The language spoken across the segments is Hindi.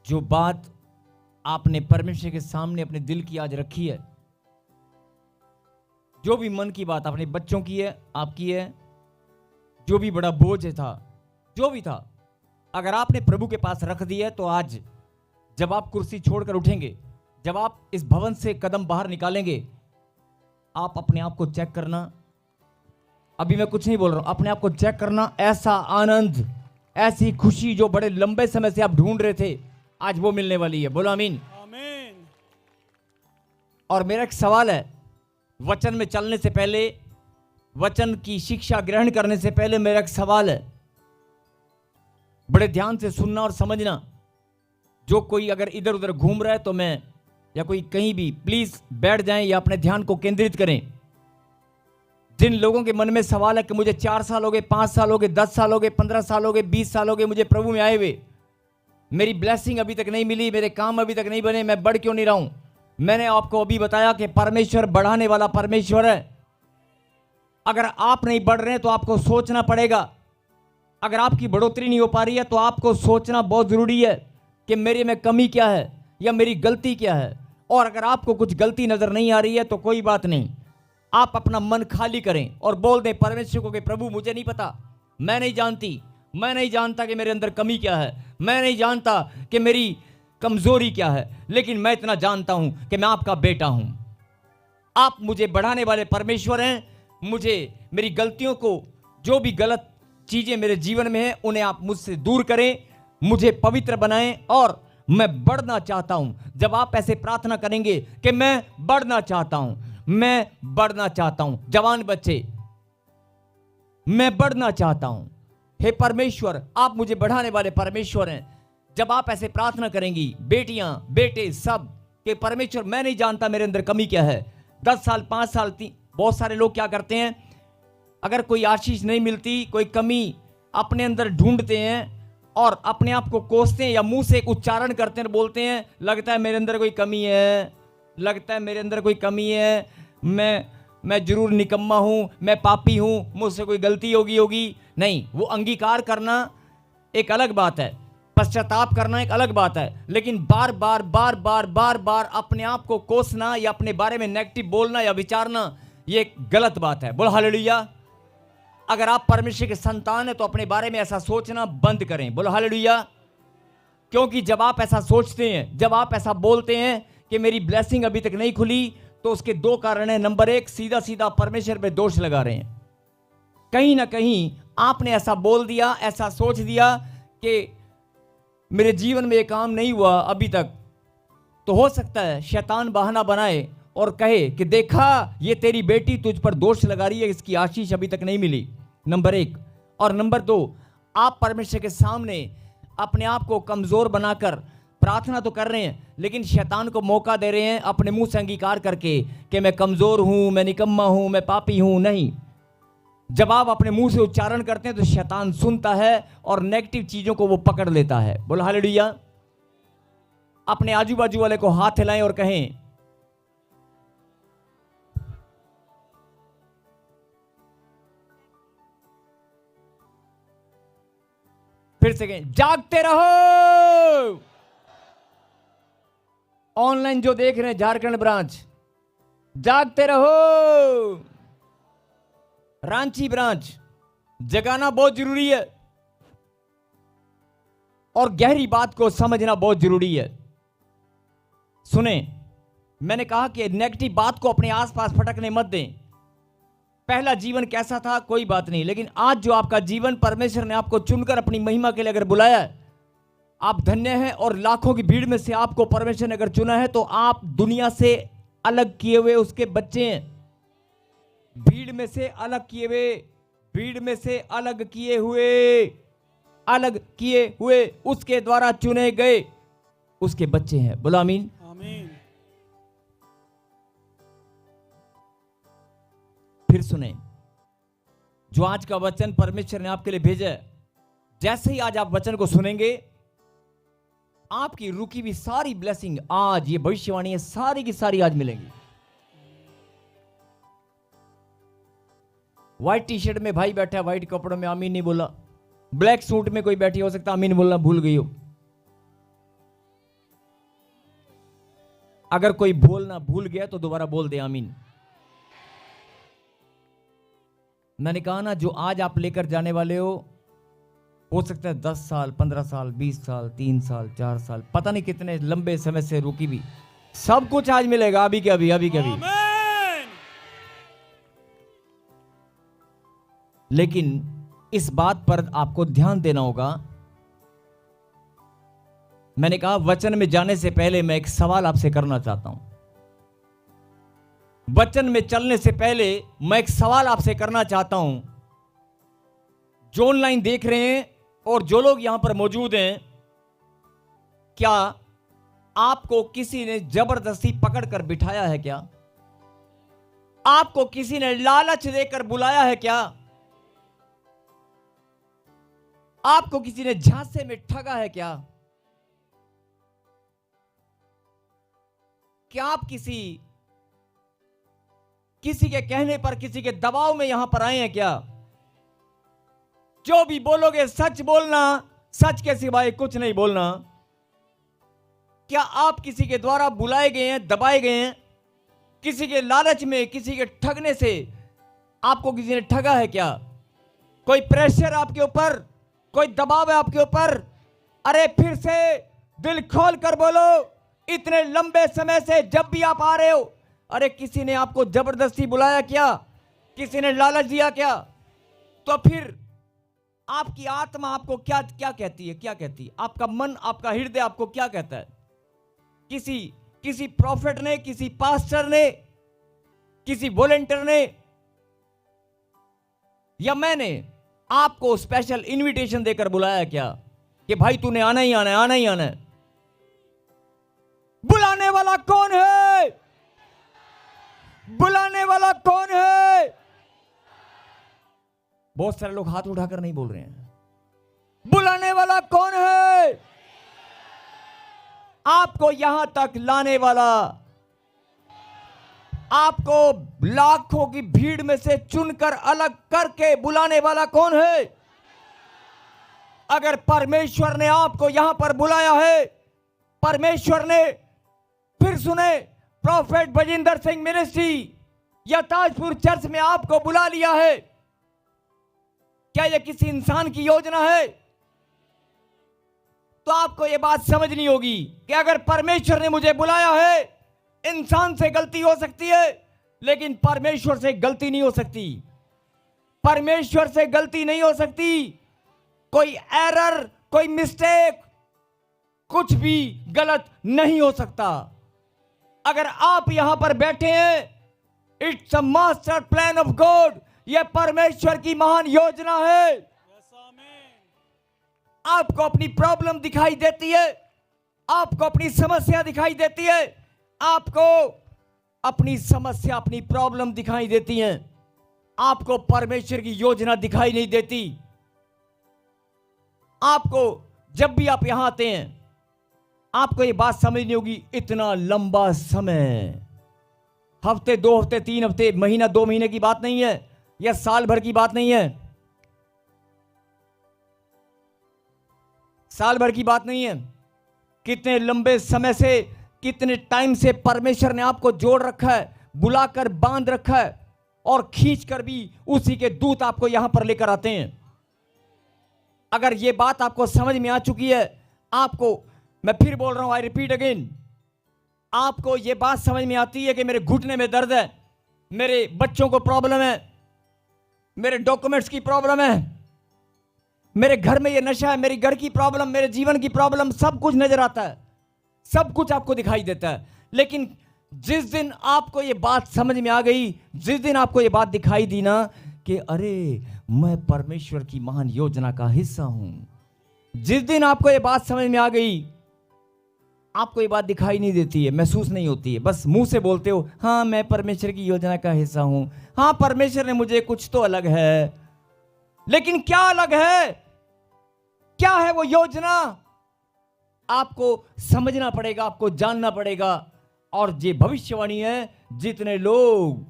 जो बात आपने परमेश्वर के सामने अपने दिल की आज रखी है, जो भी मन की बात अपने बच्चों की है, आपकी है, जो भी बड़ा बोझ था, जो भी था, अगर आपने प्रभु के पास रख दी है, तो आज जब आप कुर्सी छोड़कर उठेंगे, जब आप इस भवन से कदम बाहर निकालेंगे, आप अपने आप को चेक करना। अभी मैं कुछ नहीं बोल रहा हूं, अपने आप को चेक करना। ऐसा आनंद, ऐसी खुशी जो बड़े लंबे समय से आप ढूंढ रहे थे, आज वो मिलने वाली है। बोलो आमीन। आमीन। और मेरा एक सवाल है, वचन में चलने से पहले, वचन की शिक्षा ग्रहण करने से पहले मेरा एक सवाल है, बड़े ध्यान से सुनना और समझना। जो कोई अगर इधर उधर घूम रहा है तो मैं, या कोई कहीं भी, प्लीज बैठ जाएं या अपने ध्यान को केंद्रित करें। जिन लोगों के मन में सवाल है कि मुझे 4 साल हो गए, 5 साल हो गए, 10 साल हो गए, 15 साल हो गए, 20 साल हो गए मुझे प्रभु में आए हुए, मेरी ब्लेसिंग अभी तक नहीं मिली, मेरे काम अभी तक नहीं बने, मैं बढ़ क्यों नहीं रहा हूं? मैंने आपको अभी बताया कि परमेश्वर बढ़ाने वाला परमेश्वर है। अगर आप नहीं बढ़ रहे हैं तो आपको सोचना पड़ेगा। अगर आपकी बढ़ोतरी नहीं हो पा रही है तो आपको सोचना बहुत जरूरी है कि मेरे में कमी क्या है या मेरी गलती क्या है। और अगर आपको कुछ गलती नजर नहीं आ रही है तो कोई बात नहीं, आप अपना मन खाली करें और बोल दें परमेश्वर को कि प्रभु मुझे नहीं पता, मैं नहीं जानती, मैं नहीं जानता कि मेरे अंदर कमी क्या है, मैं नहीं जानता कि मेरी कमजोरी क्या है, लेकिन मैं इतना जानता हूं कि मैं आपका बेटा हूं। आप मुझे बढ़ाने वाले परमेश्वर हैं। मुझे मेरी गलतियों को, जो भी गलत चीजें मेरे जीवन में है, उन्हें आप मुझसे दूर करें, मुझे पवित्र बनाएं और मैं बढ़ना चाहता हूं। जब आप ऐसे प्रार्थना करेंगे कि मैं बढ़ना चाहता हूं, मैं बढ़ना चाहता हूं, जवान बच्चे, मैं बढ़ना चाहता हूं, हे परमेश्वर आप मुझे बढ़ाने वाले परमेश्वर हैं। जब आप ऐसे प्रार्थना करेंगी, बेटियां बेटे सब, कि परमेश्वर मैं नहीं जानता मेरे अंदर कमी क्या है। 10 साल 5 साल बहुत सारे लोग क्या करते हैं, अगर कोई आशीष नहीं मिलती, कोई कमी अपने अंदर ढूंढते हैं और अपने आप को कोसते हैं या मुंह से एक उच्चारण करते हैं, बोलते हैं लगता है मेरे अंदर कोई कमी है, लगता है मेरे अंदर कोई कमी है, मैं जरूर निकम्मा हूं, मैं पापी हूं, मुझसे कोई गलती होगी। नहीं, वो अंगीकार करना एक अलग बात है, पश्चाताप करना एक अलग बात है, लेकिन बार बार बार बार बार बार अपने आप को कोसना या अपने बारे में नेगेटिव बोलना या विचारना, ये एक गलत बात है। बोलो हालेलुया। अगर आप परमेश्वर के संतान हैं तो अपने बारे में ऐसा सोचना बंद करें। बोलो हालेलुया। क्योंकि जब आप ऐसा सोचते हैं, जब आप ऐसा बोलते हैं कि मेरी ब्लेसिंग अभी तक नहीं खुली, तो उसके 2 कारण हैं। नंबर 1, सीधा सीधा परमेश्वर पे दोष लगा रहे हैं। कहीं ना कहीं आपने ऐसा बोल दिया, ऐसा सोच दिया कि मेरे जीवन में ये काम नहीं हुआ अभी तक, तो हो सकता है शैतान बहाना बनाए और कहे कि देखा ये तेरी बेटी तुझ पर दोष लगा रही है, इसकी आशीष अभी तक नहीं मिली। नंबर 1। और नंबर 2, आप परमेश्वर के सामने अपने आप को कमजोर बनाकर प्रार्थना तो कर रहे हैं, लेकिन शैतान को मौका दे रहे हैं अपने मुंह से अंगीकार करके कि मैं कमजोर हूं, मैं निकम्मा हूं, मैं पापी हूं। नहीं, जब आप अपने मुंह से उच्चारण करते हैं तो शैतान सुनता है और नेगेटिव चीजों को वो पकड़ लेता है। बोलो हालेलुया। अपने आजू बाजू वाले को हाथ हिलाएं और कहें, फिर से कहें, जागते रहो। ऑनलाइन जो देख रहे हैं झारखंड ब्रांच, जागते रहो। रांची ब्रांच, जगाना बहुत जरूरी है और गहरी बात को समझना बहुत जरूरी है। सुने, मैंने कहा कि नेगेटिव बात को अपने आसपास फटकने मत दें। पहला जीवन कैसा था कोई बात नहीं, लेकिन आज जो आपका जीवन, परमेश्वर ने आपको चुनकर अपनी महिमा के लिए अगर बुलाया है, आप धन्य हैं। और लाखों की भीड़ में से आपको परमेश्वर ने अगर चुना है तो आप दुनिया से अलग किए हुए उसके बच्चे हैं। भीड़ में से अलग किए हुए, भीड़ में से अलग किए हुए, अलग किए हुए, उसके द्वारा चुने गए उसके बच्चे हैं। बोलो आमीन। आमीन। फिर सुने, जो आज का वचन परमेश्वर ने आपके लिए भेजा है, जैसे ही आज आप वचन को सुनेंगे, आपकी रुकी हुई सारी ब्लेसिंग आज, ये भविष्यवाणी है, सारी की सारी आज मिलेंगी। व्हाइट टी शर्ट में भाई बैठा है, व्हाइट कपड़ों में, आमीन नहीं बोला। ब्लैक सूट में कोई बैठी, हो सकता आमीन बोलना भूल गई हो। अगर कोई बोलना भूल गया तो दोबारा बोल दे आमीन। मैंने कहा ना, जो आज आप लेकर जाने वाले हो सकता है 10 साल, 15 साल, 20 साल, 3 साल, 4 साल, पता नहीं कितने लंबे समय से रुकी भी, सब कुछ आज मिलेगा, अभी के अभी, अभी के अभी। लेकिन इस बात पर आपको ध्यान देना होगा। मैंने कहा वचन में जाने से पहले मैं एक सवाल आपसे करना चाहता हूं। वचन में चलने से पहले मैं एक सवाल आपसे करना चाहता हूं। जो ऑनलाइन देख रहे हैं और जो लोग यहां पर मौजूद हैं, क्या आपको किसी ने जबरदस्ती पकड़कर बिठाया है? क्या आपको किसी ने लालच देकर बुलाया है? क्या आपको किसी ने झांसे में ठगा है? क्या आप किसी के कहने पर, किसी के दबाव में यहां पर आए हैं? क्या जो भी बोलोगे सच बोलना, सच के सिवाय कुछ नहीं बोलना। क्या आप किसी के द्वारा बुलाए गए हैं, दबाए गए हैं? किसी के लालच में, किसी के ठगने से आपको किसी ने ठगा है? क्या कोई प्रेशर आपके ऊपर, कोई दबाव है आपके ऊपर? अरे फिर से दिल खोल कर बोलो, इतने लंबे समय से जब भी आप आ रहे हो, अरे किसी ने आपको जबरदस्ती बुलाया क्या? किसी ने लालच दिया क्या? तो फिर आपकी आत्मा आपको क्या क्या कहती है? क्या कहती है? आपका मन, आपका हृदय आपको क्या कहता है? किसी प्रॉफिट ने, किसी पास्टर ने, किसी वॉलंटियर ने या मैंने आपको स्पेशल इनविटेशन देकर बुलाया क्या कि भाई तूने आना ही आना है, आना ही आना है? बुलाने वाला कौन है? बुलाने वाला कौन है? बहुत सारे लोग हाथ उठाकर नहीं बोल रहे हैं। बुलाने वाला कौन है? आपको यहां तक लाने वाला, आपको लाखों की भीड़ में से चुनकर अलग करके बुलाने वाला कौन है? अगर परमेश्वर ने आपको यहां पर बुलाया है, परमेश्वर ने, फिर सुने, प्रॉफेट बजिंदर सिंह मिनिस्ट्री या ताजपुर चर्च में आपको बुला लिया है, क्या यह किसी इंसान की योजना है? तो आपको यह बात समझनी होगी कि अगर परमेश्वर ने मुझे बुलाया है, इंसान से गलती हो सकती है लेकिन परमेश्वर से गलती नहीं हो सकती। परमेश्वर से गलती नहीं हो सकती। कोई एरर, कोई मिस्टेक, कुछ भी गलत नहीं हो सकता। अगर आप यहां पर बैठे हैं, it's a master plan of God, यह परमेश्वर की महान योजना है। आपको अपनी प्रॉब्लम दिखाई देती है, आपको अपनी समस्या दिखाई देती है, आपको अपनी समस्या, अपनी प्रॉब्लम दिखाई देती है, आपको परमेश्वर की योजना दिखाई नहीं देती। आपको जब भी आप यहां आते हैं, आपको ये बात समझनी होगी, इतना लंबा समय, हफ्ते, 2 हफ्ते, 3 हफ्ते, महीना, 2 महीने की बात नहीं है, या साल भर की बात नहीं है, साल भर की बात नहीं है। कितने लंबे समय से, कितने टाइम से परमेश्वर ने आपको जोड़ रखा है, बुलाकर बांध रखा है, और खींचकर भी उसी के दूत आपको यहां पर लेकर आते हैं। अगर यह बात आपको समझ में आ चुकी है, आपको, मैं फिर बोल रहा हूं, आई रिपीट अगेन, आपको यह बात समझ में आती है कि मेरे घुटने में दर्द है, मेरे बच्चों को प्रॉब्लम है, मेरे डॉक्यूमेंट्स की प्रॉब्लम है, मेरे घर में ये नशा है, मेरी घर की प्रॉब्लम, मेरे जीवन की प्रॉब्लम, सब कुछ नजर आता है, सब कुछ आपको दिखाई देता है। लेकिन जिस दिन आपको ये बात समझ में आ गई, जिस दिन आपको ये बात दिखाई दी ना कि अरे मैं परमेश्वर की महान योजना का हिस्सा हूं, जिस दिन आपको ये बात समझ में आ गई, आपको ये बात दिखाई नहीं देती है, महसूस नहीं होती है, बस मुंह से बोलते हो, हाँ मैं परमेश्वर की योजना का हिस्सा हूं, हाँ परमेश्वर ने मुझे, कुछ तो अलग है। लेकिन क्या अलग है? क्या है वो योजना? आपको समझना पड़ेगा, आपको जानना पड़ेगा। और ये भविष्यवाणी है, जितने लोग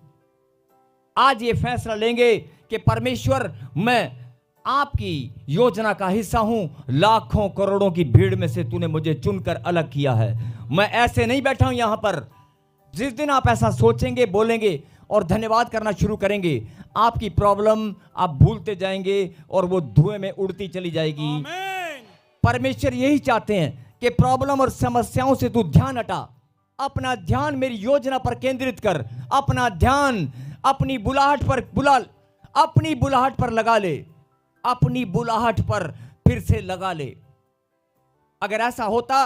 आज ये फैसला लेंगे कि परमेश्वर, मैं आपकी योजना का हिस्सा हूं। लाखों करोड़ों की भीड़ में से तूने मुझे चुनकर अलग किया है। मैं ऐसे नहीं बैठा हूं यहां पर। जिस दिन आप ऐसा सोचेंगे, बोलेंगे और धन्यवाद करना शुरू करेंगे, आपकी प्रॉब्लम आप भूलते जाएंगे और वो धुएं में उड़ती चली जाएगी। परमेश्वर यही चाहते हैं कि प्रॉब्लम और समस्याओं से तू ध्यान हटा, अपना ध्यान मेरी योजना पर केंद्रित कर, अपना ध्यान अपनी बुलाहट पर लगा ले, अपनी बुलाहट पर फिर से लगा ले। अगर ऐसा होता,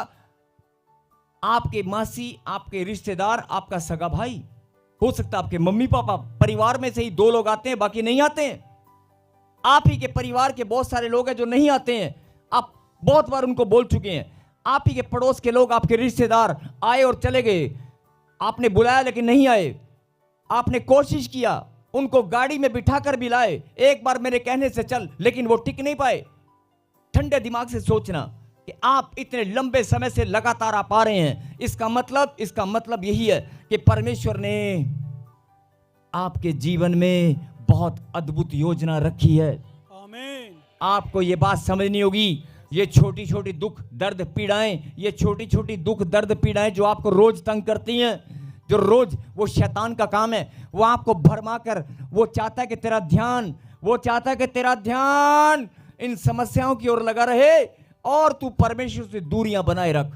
आपके मासी, आपके रिश्तेदार, आपका सगा भाई, हो सकता आपके मम्मी पापा, परिवार में से ही 2 लोग आते हैं, बाकी नहीं आते हैं। आप ही के परिवार के बहुत सारे लोग हैं जो नहीं आते हैं। आप बहुत बार उनको बोल चुके हैं। आप ही के पड़ोस के लोग, आपके रिश्तेदार आए और चले गए। आपने बुलाया लेकिन नहीं आए। आपने कोशिश किया, उनको गाड़ी में बिठाकर भी लाए, एक बार मेरे कहने से चल, लेकिन वो टिक नहीं पाए। ठंडे दिमाग से सोचना कि आप इतने लंबे समय से लगातार आप आ रहे हैं, इसका मतलब यही है कि परमेश्वर ने आपके जीवन में बहुत अद्भुत योजना रखी है। आमीन। आपको ये बात समझनी होगी। ये छोटी छोटी दुख दर्द पीड़ाएं, ये छोटी छोटी दुख दर्द पीड़ाएं जो आपको रोज तंग करती हैं, जो रोज, वो शैतान का काम है। वो आपको भरमा कर, वो चाहता है कि तेरा ध्यान इन समस्याओं की ओर लगा रहे और तू परमेश्वर से दूरियां बनाए रख।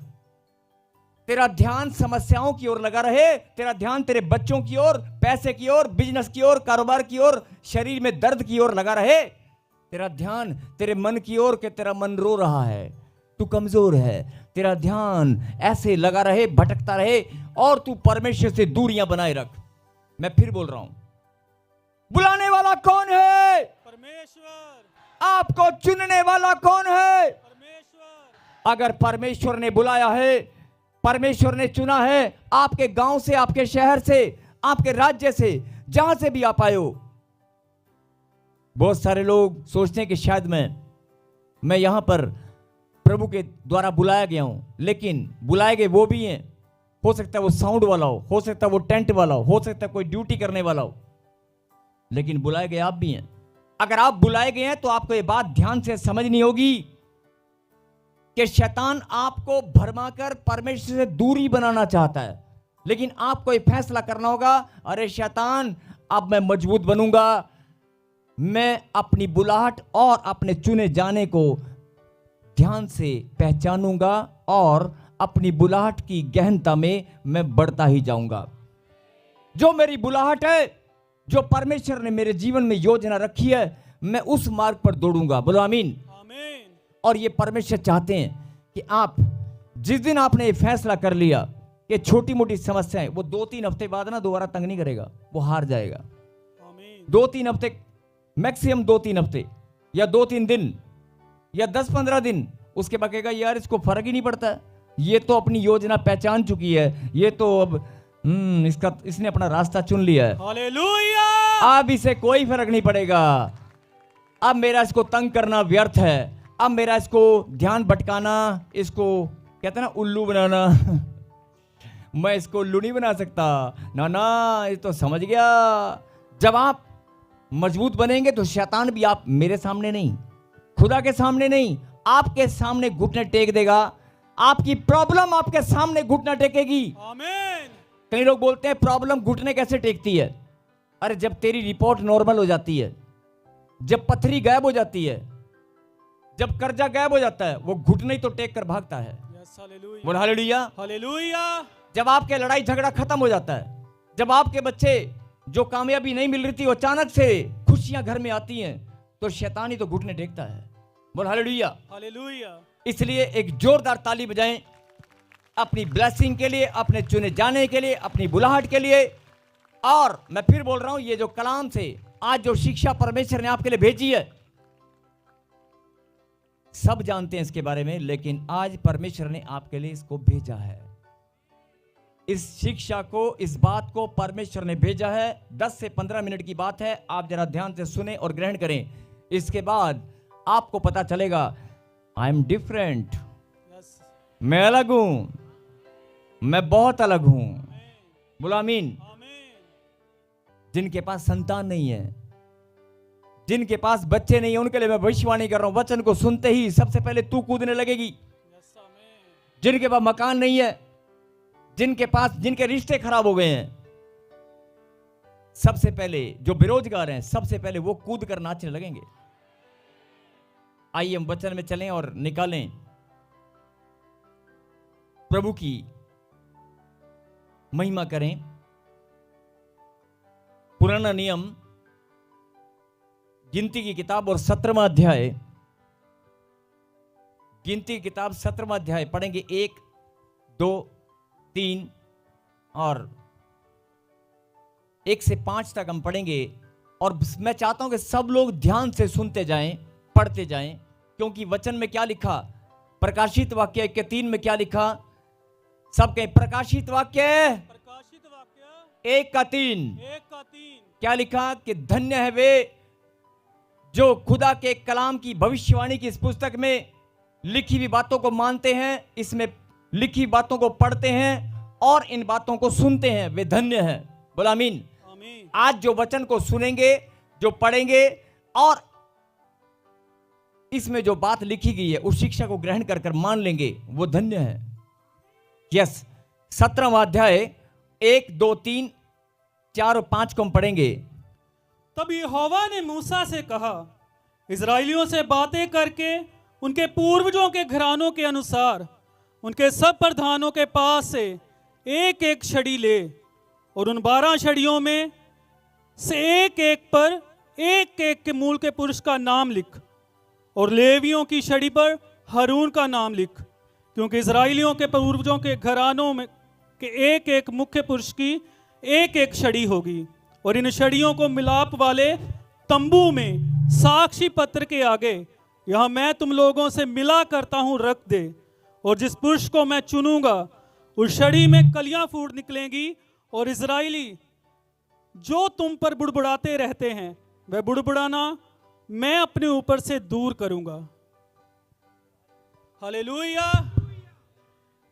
तेरा ध्यान समस्याओं की ओर लगा रहे, तेरा ध्यान तेरे बच्चों की ओर, पैसे की ओर, बिजनेस की ओर, कारोबार की ओर, शरीर में दर्द की ओर लगा रहे। तेरा ध्यान तेरे मन की ओर कि तेरा मन रो रहा है, तू कमजोर है। तेरा ध्यान ऐसे लगा रहे, भटकता रहे और तू परमेश्वर से दूरियां बनाए रख। मैं फिर बोल रहा हूं, बुलाने वाला कौन है? परमेश्वर। आपको चुनने वाला कौन है? परमेश्वर। अगर परमेश्वर ने बुलाया है, परमेश्वर ने चुना है, आपके गांव से, आपके शहर से, आपके राज्य से, जहां से भी आप आए हो। बहुत सारे लोग सोचते हैं कि शायद मैं यहां पर प्रभु के द्वारा बुलाया गया हूं, लेकिन बुलाए गए वो भी हैं। हो सकता है वो साउंड वाला हो सकता है वो टेंट वाला हो सकता है कोई ड्यूटी करने वाला हो, लेकिन बुलाए गए आप भी हैं। अगर आप बुलाए गए हैं तो आपको ये बात ध्यान से समझनी होगी कि शैतान आपको भरमाकर परमेश्वर से दूरी बनाना चाहता है, लेकिन आपको ये फैसला करना होगा, अरे शैतान, अब मैं मजबूत बनूंगा। मैं अपनी बुलाहट और अपने चुने जाने को ध्यान से पहचानूंगा और अपनी बुलाहट की गहनता में मैं बढ़ता ही जाऊंगा। जो मेरी बुलाहट है, जो परमेश्वर ने मेरे जीवन में योजना रखी है, मैं उस मार्ग पर दौड़ूंगा। बोलो आमीन। आमीन। और ये परमेश्वर चाहते हैं कि आप, जिस दिन आपने ये फैसला कर लिया कि छोटी मोटी समस्याएं, वो 2-3 हफ्ते बाद ना दोबारा तंग नहीं करेगा, वो हार जाएगा। आमीन। 2-3 हफ्ते, मैक्सिमम 2-3 हफ्ते या 2-3 दिन या 10-15 दिन, उसके बाद कहेगा यार इसको फर्क ही नहीं पड़ता, ये तो अपनी योजना पहचान चुकी है, ये तो अब इसने अपना रास्ता चुन लिया है। हालेलुया। अब इसे कोई फर्क नहीं पड़ेगा, अब मेरा इसको तंग करना व्यर्थ है, अब मेरा इसको ध्यान भटकाना, इसको कहते हैं ना उल्लू बनाना मैं इसको उल्लू नहीं बना सकता। ना, ये तो समझ गया। जब आप मजबूत बनेंगे तो शैतान भी, आप मेरे सामने नहीं, खुदा के सामने नहीं, आपके सामने घुटने टेक देगा। आपकी प्रॉब्लम आपके सामने घुटना टेकेगी। आमीन। कई लोग बोलते हैं प्रॉब्लम घुटने कैसे टेकती है? अरे जब तेरी रिपोर्ट नॉर्मल हो जाती है, जब पथरी गायब हो जाती है, जब कर्जा गायब हो जाता है, वो घुटने ही तो टेक कर भागता है। बोल हालेलुया। हालेलुया। जब आपके लड़ाई झगड़ा खत्म हो जाता है, जब आपके बच्चे जो कामयाबी नहीं मिल रही थी, अचानक से खुशियां घर में आती हैं, तो शैतान ही तो घुटने टेकता है। बोल हालेलुया। हालेलुया। इसलिए एक जोरदार ताली बजाएं अपनी ब्लेसिंग के लिए, अपने चुने जाने के लिए, अपनी बुलाहट के लिए। और मैं फिर बोल रहा हूं, ये जो कलाम से आज जो शिक्षा परमेश्वर ने आपके लिए भेजी है, सब जानते हैं इसके बारे में, लेकिन आज परमेश्वर ने आपके लिए इसको भेजा है। इस शिक्षा को, इस बात को परमेश्वर ने भेजा है। 10 से 15 मिनट की बात है, आप जरा ध्यान से सुने और ग्रहण करें। इसके बाद आपको पता चलेगा आई एम डिफरेंट, मैं अलग हूं, मैं बहुत अलग हूं। बोलो आमीन। जिनके पास संतान नहीं है, जिनके पास बच्चे नहीं है उनके लिए मैं भविष्यवाणी कर रहा हूं, वचन को सुनते ही सबसे पहले तू कूदने लगेगी। जिनके पास मकान नहीं है, जिनके रिश्ते खराब हो गए हैं, सबसे पहले जो बेरोजगार हैं, सबसे पहले वो कूद कर नाचने लगेंगे। आइए हम वचन में चलें और निकालें प्रभु की महिमा करें। पुराना नियम गिनती की किताब और 17वां अध्याय, गिनती की किताब 17वां अध्याय पढ़ेंगे। 1, 2, 3 और 1 से 5 तक हम पढ़ेंगे। और मैं चाहता हूं कि सब लोग ध्यान से सुनते जाएं, पढ़ते जाएं, क्योंकि वचन में क्या लिखा, प्रकाशित वाक्य 1 के 3 में क्या लिखा, सब कहें प्रकाशित वाक्य 1 का 3 क्या लिखा कि धन्य है वे जो खुदा के कलाम की भविष्यवाणी की इस पुस्तक में लिखी हुई बातों को मानते हैं, इसमें लिखी बातों को पढ़ते हैं और इन बातों को सुनते हैं, वे धन्य हैं। बोला आमीन। आज जो वचन को सुनेंगे, जो पढ़ेंगे और इसमें जो बात लिखी गई है उस शिक्षा को ग्रहण कर कर मान लेंगे, वो धन्य है। यस, 17वां अध्याय 1, 2, 3, 4 और 5 को हम पढ़ेंगे। तब यहोवा ने मूसा से कहा, इजराइलियों से बातें करके उनके पूर्वजों के घरानों के अनुसार उनके सब प्रधानों के पास से एक एक छड़ी ले और उन 12 छड़ियों में से एक एक पर एक एक के मूल के पुरुष का नाम लिख और लेवियों की छड़ी पर हारून का नाम लिख, क्योंकि इजराइलियों के पूर्वजों के घरानों में के एक एक मुख्य पुरुष की एक एक छड़ी होगी। और इन छड़ियों को मिलाप वाले तंबू में साक्षी पत्र के आगे, यहां मैं तुम लोगों से मिला करता हूं, रख दे। और जिस पुरुष को मैं चुनूंगा उस छड़ी में कलियां फूट निकलेंगी और इजराइली जो तुम पर बुड़बुड़ाते रहते हैं वह बुड़बुड़ाना मैं अपने ऊपर से दूर करूंगा। हालेलुया,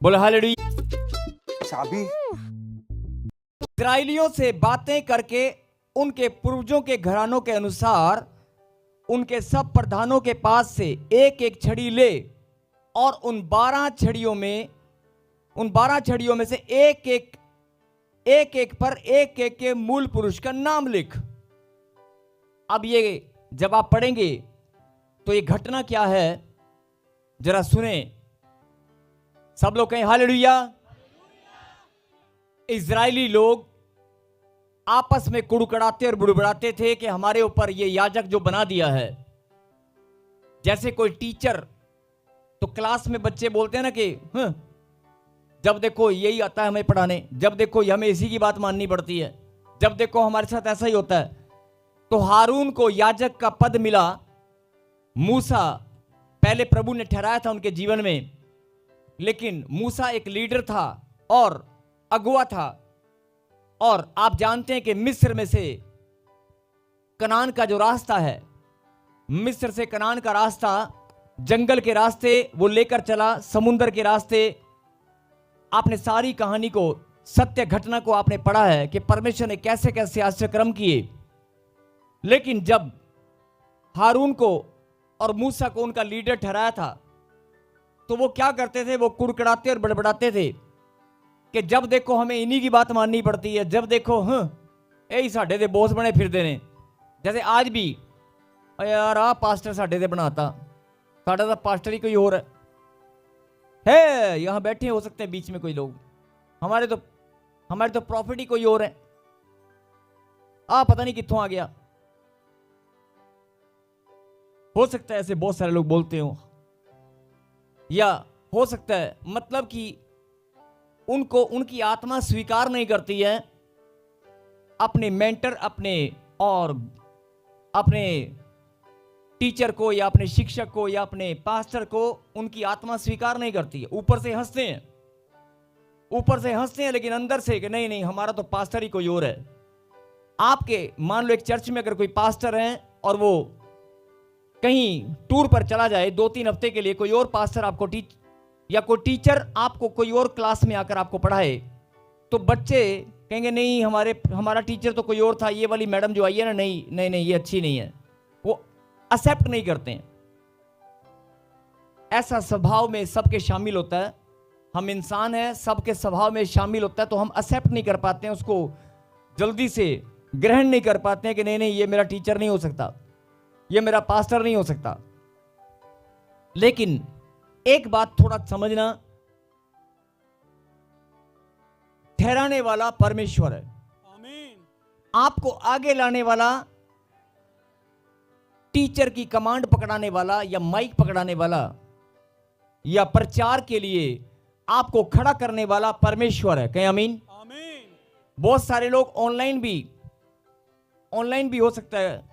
बोलो हालेलुया। चाबी इस्राएलियों से बातें करके उनके पूर्वजों के घरानों के अनुसार उनके सब प्रधानों के पास से एक एक छड़ी ले और उन 12 छड़ियों में से एक एक पर एक एक के मूल पुरुष का नाम लिख। अब ये जब आप पढ़ेंगे तो ये घटना क्या है जरा सुने, सब लोग कहें हालेलुया। इजरायली लोग आपस में कुड़कुड़ाते और बुड़बुड़ाते थे कि हमारे ऊपर ये याजक जो बना दिया है, जैसे कोई टीचर तो क्लास में बच्चे बोलते हैं ना कि जब देखो यही आता है हमें पढ़ाने, जब देखो हमें इसी की बात माननी पड़ती है, जब देखो हमारे साथ ऐसा ही होता है। तो हारून को याजक का पद मिला। मूसा पहले प्रभु ने ठहराया था उनके जीवन में, लेकिन मूसा एक लीडर था और अगुवा था। और आप जानते हैं कि मिस्र में से कनान का जो रास्ता है, मिस्र से कनान का रास्ता जंगल के रास्ते वो लेकर चला, समुंदर के रास्ते। आपने सारी कहानी को, सत्य घटना को आपने पढ़ा है कि परमेश्वर ने कैसे कैसे आश्चर्यक्रम किए। लेकिन जब हारून को और मूसा को उनका लीडर ठहराया था तो वो क्या करते थे, वो कुड़कुड़ाते और बड़बड़ाते थे कि जब देखो हमें इन्हीं की बात माननी पड़ती है, जब देखो यही साढ़े दे बॉस बने फिरते ने। जैसे आज भी यार आ पास्टर साढ़े दे बनाता, साढ़ा तो पास्टर ही कोई और है, यहां बैठे हो सकते हैं बीच में कोई लोग, हमारे तो प्रॉफिट ही कोई और है, पता नहीं कित्थों आ गया। हो सकता है ऐसे बहुत सारे लोग बोलते हो, या हो सकता है मतलब कि उनको उनकी आत्मा स्वीकार नहीं करती है अपने मेंटर, अपने टीचर को या अपने शिक्षक को या अपने पास्टर को उनकी आत्मा स्वीकार नहीं करती है। ऊपर से हंसते हैं लेकिन अंदर से कि नहीं हमारा तो पास्टर ही कोई और है। आपके मान लो एक चर्च में अगर कोई पास्टर है और वो कहीं टूर पर चला जाए 2-3 हफ्ते के लिए, कोई और पास्टर आपको या कोई टीचर आपको कोई और क्लास में आकर आपको पढ़ाए, तो बच्चे कहेंगे नहीं हमारा टीचर तो कोई और था, ये वाली मैडम जो आई है ना, नहीं ये अच्छी नहीं है, वो एक्सेप्ट नहीं करते हैं। ऐसा स्वभाव में सबके शामिल होता है, हम इंसान हैं, सबके स्वभाव में शामिल होता है, तो हम एक्सेप्ट नहीं कर पाते हैं, उसको जल्दी से ग्रहण नहीं कर पाते हैं कि नहीं नहीं ये मेरा टीचर नहीं हो सकता, ये मेरा पास्टर नहीं हो सकता। लेकिन एक बात थोड़ा समझना, ठहराने वाला परमेश्वर है, आमीन। आपको आगे लाने वाला, टीचर की कमांड पकड़ाने वाला या माइक पकड़ाने वाला या प्रचार के लिए आपको खड़ा करने वाला परमेश्वर है। कहें आमीन। आमीन। बहुत सारे लोग ऑनलाइन भी हो सकता है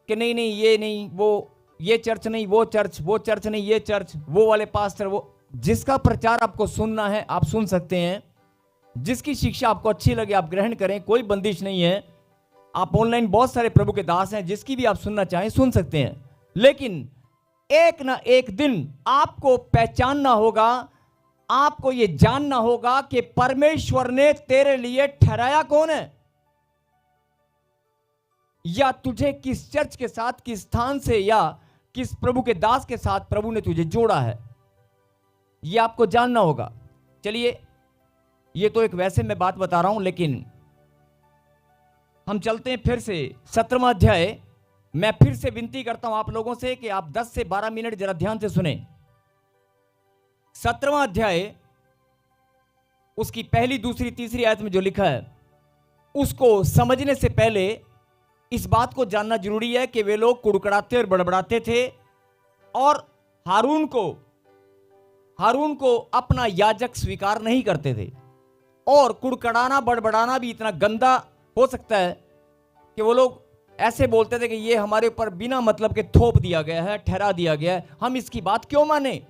कि नहीं नहीं ये नहीं, वो ये चर्च नहीं, वो चर्च नहीं, ये चर्च, वो वाले पास्टर, वो जिसका प्रचार आपको सुनना है आप सुन सकते हैं, जिसकी शिक्षा आपको अच्छी लगे आप ग्रहण करें, कोई बंदिश नहीं है। आप ऑनलाइन बहुत सारे प्रभु के दास हैं, जिसकी भी आप सुनना चाहें सुन सकते हैं। लेकिन एक ना एक दिन आपको पहचानना होगा, आपको यह जानना होगा कि परमेश्वर ने तेरे लिए ठहराया कौन है, या तुझे किस चर्च के साथ, किस स्थान से, या किस प्रभु के दास के साथ प्रभु ने तुझे जोड़ा है, यह आपको जानना होगा। चलिए, ये तो एक वैसे मैं बात बता रहा हूं, लेकिन हम चलते हैं फिर से 17वां अध्याय। मैं फिर से विनती करता हूं आप लोगों से कि आप 10 से 12 मिनट जरा ध्यान से सुने। 17वां अध्याय, उसकी पहली, दूसरी, तीसरी आयत में जो लिखा है, उसको समझने से पहले इस बात को जानना जरूरी है कि वे लोग कुड़कुड़ाते और बड़बड़ाते थे और हारून को अपना याजक स्वीकार नहीं करते थे। और कुड़कड़ाना बड़बड़ाना भी इतना गंदा हो सकता है कि वो लोग ऐसे बोलते थे कि ये हमारे ऊपर बिना मतलब के थोप दिया गया है, ठहरा दिया गया है, हम इसकी बात क्यों माने,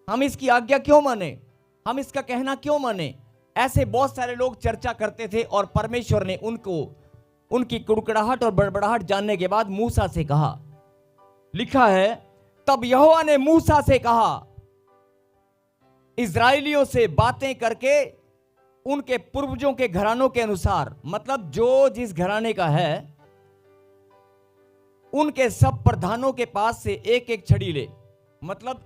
हम इसकी आज्ञा क्यों माने, हम इसका कहना क्यों माने। ऐसे बहुत सारे लोग चर्चा करते थे और परमेश्वर ने उनकी कुड़कुड़ाहट और बड़बड़ाहट जानने के बाद मूसा से कहा, लिखा है, तब यहोवा ने मूसा से कहा, इजराइलियों से बातें करके उनके पूर्वजों के घरानों के अनुसार, मतलब जो जिस घराने का है, उनके सब प्रधानों के पास से एक एक छड़ी ले। मतलब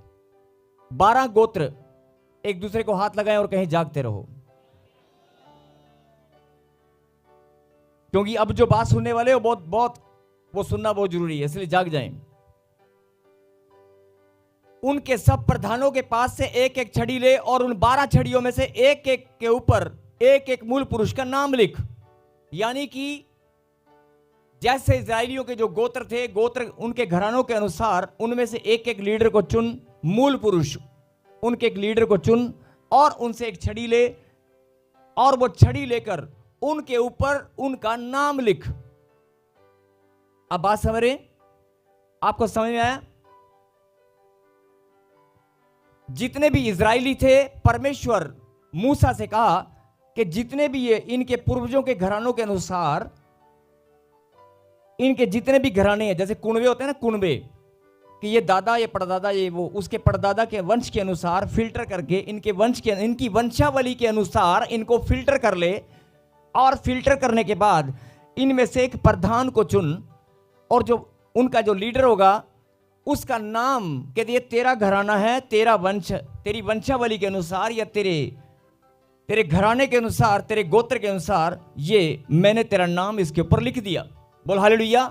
12 गोत्र एक दूसरे को हाथ लगाएं और कहीं जागते रहो, क्योंकि अब जो बात सुनने वाले हो वो सुनना बहुत जरूरी है, इसलिए जाग जाएं। उनके सब प्रधानों के पास से एक एक छड़ी ले और उन 12 छड़ियों में से एक एक के ऊपर एक एक मूल पुरुष का नाम लिख। यानी कि जैसे इजराइलियों के जो गोत्र थे, गोत्र उनके घरानों के अनुसार उनमें से एक एक लीडर को चुन, मूल पुरुष उनके एक लीडर को चुन और उनसे एक छड़ी ले, और वो छड़ी लेकर उनके ऊपर उनका नाम लिख। अब बात समझ रहे, आपको समझ में आया? जितने भी इजरायली थे, परमेश्वर मूसा से कहा कि जितने भी ये इनके पूर्वजों के घरानों के अनुसार, इनके जितने भी घराने हैं, जैसे कुनबे होते हैं ना, कुनबे, कि ये दादा, ये परदादा, ये वो, उसके परदादा के वंश के अनुसार फिल्टर करके इनकी वंशावली के अनुसार इनको फिल्टर कर ले, और फिल्टर करने के बाद इनमें से एक प्रधान को चुन, और जो उनका जो लीडर होगा उसका नाम, कहते ये तेरा घराना है, तेरा वंश, तेरी वंशावली के अनुसार या तेरे घराने के अनुसार, तेरे गोत्र के अनुसार, ये मैंने तेरा नाम इसके ऊपर लिख दिया। बोल हालेलुया।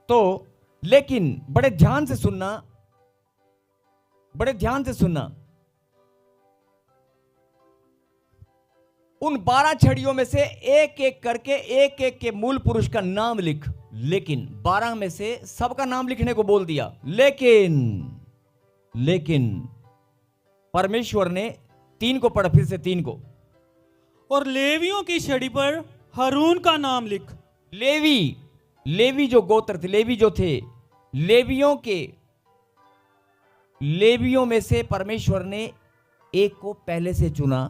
तो लेकिन बड़े ध्यान से सुनना, बड़े ध्यान से सुनना, उन 12 छड़ियों में से एक एक करके एक एक के मूल पुरुष का नाम लिख। लेकिन 12 में से सबका नाम लिखने को बोल दिया, लेकिन परमेश्वर ने 3 को पढ़ा, फिर से 3 को, और लेवियों की छड़ी पर हारून का नाम लिख। लेवी जो गोत्र थे, लेवी जो थे, लेवियों में से परमेश्वर ने एक को पहले से चुना।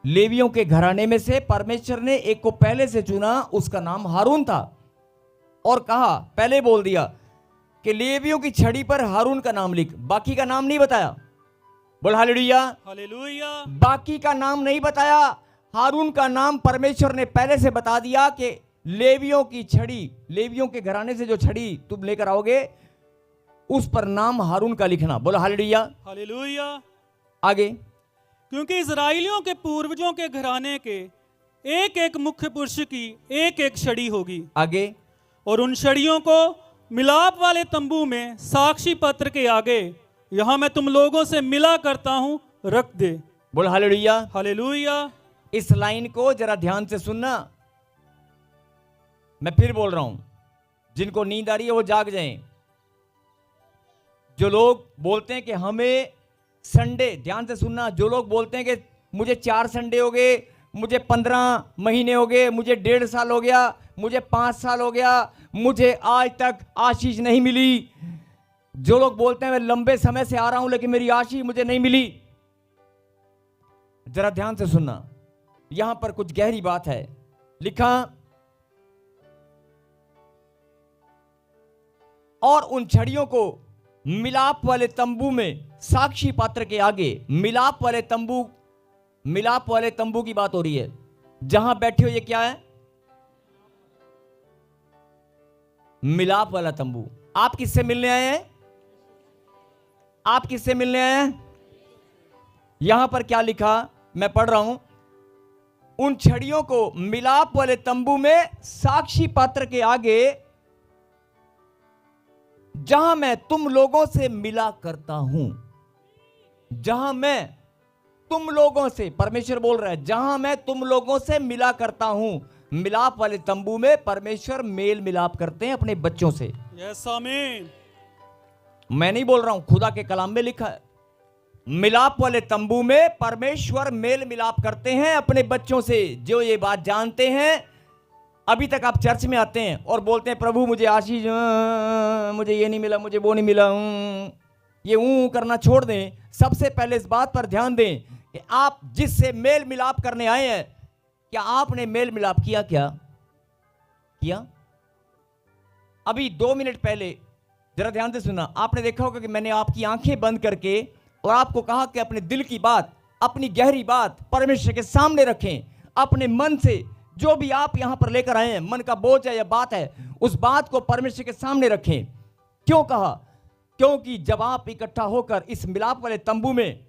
लेवियों के घराने में से परमेश्वर ने एक को पहले से चुना, उसका नाम हारून था, और कहा, पहले बोल दिया कि लेवियों की छड़ी पर हारून का नाम लिख। बाकी का नाम नहीं बताया। बोल हालेलुया। हालेलुया। बाकी का नाम नहीं बताया, हारून का नाम परमेश्वर ने पहले से बता दिया कि लेवियों की छड़ी, लेवियों के घराने से जो छड़ी तुम लेकर आओगे उस पर नाम हारून का लिखना। बोलो हालेलुया। हालेलुया। आगे, क्योंकि इजराइलियों के पूर्वजों के घराने के एक एक मुख्य पुरुष की एक एक छड़ी होगी, आगे, और उन छड़ियों को मिलाप वाले तंबू में साक्षी पत्र के आगे, यहां मैं तुम लोगों से मिला करता हूं, रख दे। बोलो हालेलुया। हालेलुया। इस लाइन को जरा ध्यान से सुनना, मैं फिर बोल रहा हूं, जिनको नींद आ रही है वो जाग जाएं। जो लोग बोलते हैं कि हमें संडे, ध्यान से सुनना, जो लोग बोलते हैं कि मुझे 4 संडे हो गए, मुझे 15 महीने हो गए, मुझे 1.5 साल हो गया, मुझे 5 साल हो गया, मुझे आज तक आशीष नहीं मिली, जो लोग बोलते हैं मैं लंबे समय से आ रहा हूं लेकिन मेरी आशीष मुझे नहीं मिली, जरा ध्यान से सुनना, यहां पर कुछ गहरी बात है। लिखा, और उन छड़ियों को मिलाप वाले तंबू में साक्षी पात्र के आगे, मिलाप वाले तंबू, मिलाप वाले तंबू की बात हो रही है। जहां बैठे हो ये क्या है? मिलाप वाला तंबू। आप किससे मिलने आए हैं? आप किससे मिलने आए हैं? यहां पर क्या लिखा, मैं पढ़ रहा हूं, उन छड़ियों को मिलाप वाले तंबू में साक्षी पात्र के आगे, जहां मैं तुम लोगों से मिला करता हूं, जहां मैं तुम लोगों से, परमेश्वर बोल रहा है, जहां मैं तुम लोगों से मिला करता हूं। मिलाप वाले तंबू में परमेश्वर मेल मिलाप करते हैं अपने बच्चों से। यस आमीन। मैं नहीं बोल रहा हूं, खुदा के कलाम में लिखा है, मिलाप वाले तंबू में परमेश्वर मेल मिलाप करते हैं अपने बच्चों से। जो ये बात जानते हैं, अभी तक आप चर्च में आते हैं और बोलते हैं प्रभु मुझे आशीष, मुझे ये नहीं मिला, मुझे वो नहीं मिला, ये करना छोड़ दें। सबसे पहले इस बात पर ध्यान दें कि आप जिससे मेल मिलाप करने आए हैं, क्या आपने मेल मिलाप किया? क्या किया? अभी 2 मिनट पहले, जरा ध्यान से सुना, आपने देखा होगा कि मैंने आपकी आंखें बंद करके और आपको कहा कि अपने दिल की बात, अपनी गहरी बात परमेश्वर के सामने रखें। अपने मन से जो भी आप यहां पर लेकर आए हैं, मन का बोझ है या बात है, उस बात को परमेश्वर के सामने रखें। क्यों कहा? क्योंकि जब आप इकट्ठा होकर इस मिलाप वाले तंबू में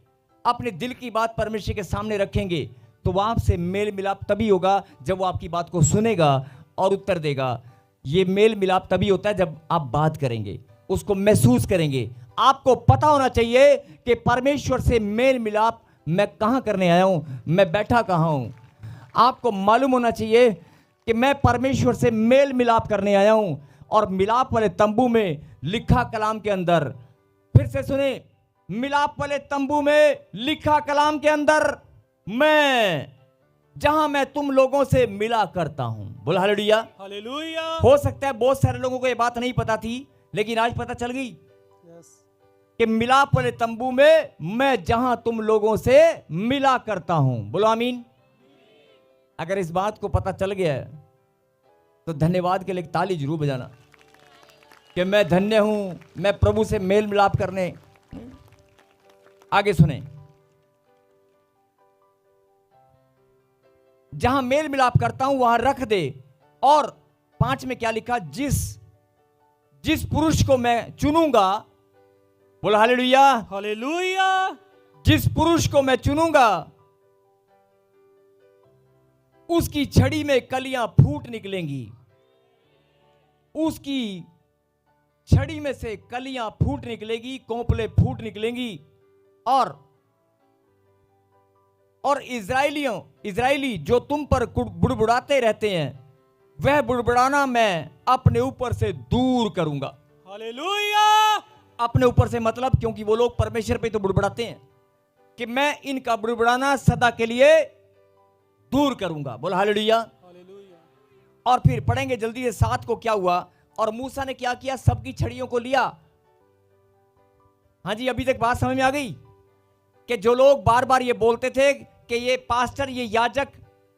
अपने दिल की बात परमेश्वर के सामने रखेंगे, तो वह आपसे मेल मिलाप तभी होगा जब वो आपकी बात को सुनेगा और उत्तर देगा। ये मेल मिलाप तभी होता है जब आप बात करेंगे, उसको महसूस करेंगे। आपको पता होना चाहिए कि परमेश्वर से मेल मिलाप मैं कहां करने आया हूं, मैं बैठा कहां हूं। आपको मालूम होना चाहिए कि मैं परमेश्वर से मेल मिलाप करने आया हूं। और मिलाप वाले तंबू में लिखा कलाम के अंदर, फिर से सुने, मिलाप वाले तंबू में लिखा कलाम के अंदर, मैं जहां मैं तुम लोगों से मिला करता हूं। बोला हालेलुया। हालेलुया। हो सकता है बहुत सारे लोगों को यह बात नहीं पता थी, लेकिन आज पता चल गई कि मिलाप वाले तंबू में मैं जहां तुम लोगों से मिला करता हूं। बोलो आमीन। अगर इस बात को पता चल गया है तो धन्यवाद के लिए ताली जरूर बजाना कि मैं धन्य हूं, मैं प्रभु से मेल मिलाप करने। आगे सुने, जहां मेल मिलाप करता हूं वहां रख दे। और 5 में क्या लिखा? जिस पुरुष को मैं चुनूंगा, बोला हालेलुया। हालेलुया। जिस पुरुष को मैं चुनूंगा उसकी छड़ी में कलियां फूट निकलेंगी, उसकी छड़ी में से कलियां फूट निकलेगी, कोंपले फूट निकलेंगी। और इजरायली जो तुम पर बुड़बुड़ाते रहते हैं, वह बुड़बुड़ाना मैं अपने ऊपर से दूर करूंगा। हालेलुया। अपने ऊपर से मतलब, क्योंकि वो लोग परमेश्वर पे तो बुड़बुड़ाते हैं, कि मैं इनका बुड़बुड़ाना सदा के लिए दूर करूंगा। बोला हालेलुया। हालेलुया। और फिर पढ़ेंगे जल्दी से 7 को क्या हुआ। और मूसा ने क्या किया? सबकी छड़ियों को लिया। हाँ जी, अभी तक बात समझ में आ गई कि जो लोग बार बार ये बोलते थे कि ये पास्टर, ये याजक,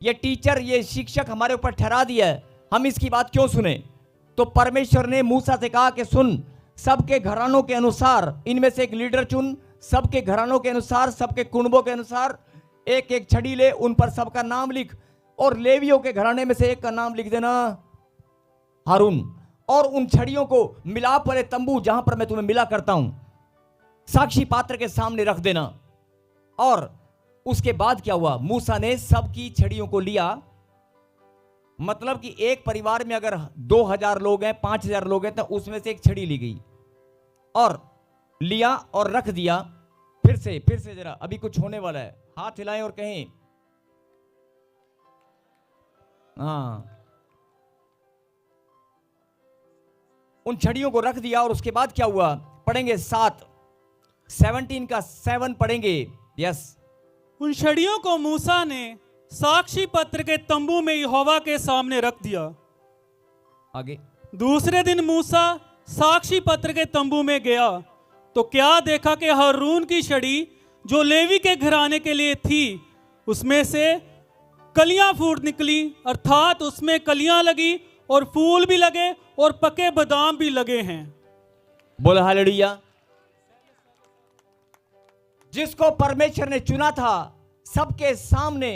ये टीचर, ये शिक्षक हमारे ऊपर ठहरा दिया है, हम इसकी बात क्यों सुने? तो परमेश्वर ने मूसा से कहा कि सुन, सबके घरानों के अनुसार इनमें से एक लीडर चुन, सबके घरानों के अनुसार, सबके कुनबों के अनुसार एक एक छड़ी ले, उन पर सबका नाम लिख, और लेवियों के घराने में से एक का नाम लिख देना हारून, और उन छड़ियों को मिलाप वाले तंबू जहां पर मैं तुम्हें मिला करता हूं, साक्षी पात्र के सामने रख देना। और उसके बाद क्या हुआ, मूसा ने सबकी छड़ियों को लिया। मतलब कि एक परिवार में अगर 2000 लोग हैं, 5000 लोग हैं, तो उसमें से एक छड़ी ली गई और लिया और रख दिया। फिर से जरा, अभी कुछ होने वाला है, हाथ हिलाएं और कहें हाँ। उन छड़ियों को रख दिया और उसके बाद क्या हुआ, पढ़ेंगे 17 का 7 पढ़ेंगे। यस। उन छड़ियों को मूसा ने साक्षी पत्र के तंबू में यहोवा के सामने रख दिया। आगे। दूसरे दिन मूसा साक्षी पत्र के तंबू में गया तो क्या देखा कि हारून की छड़ी जो लेवी के घराने के लिए थी, उसमें से कलियां फूट निकली, अर्थात उसमें कलियां लगी और फूल भी लगे और पके बादाम भी लगे हैं। बोल हालेलुया। जिसको परमेश्वर ने चुना था, सबके सामने,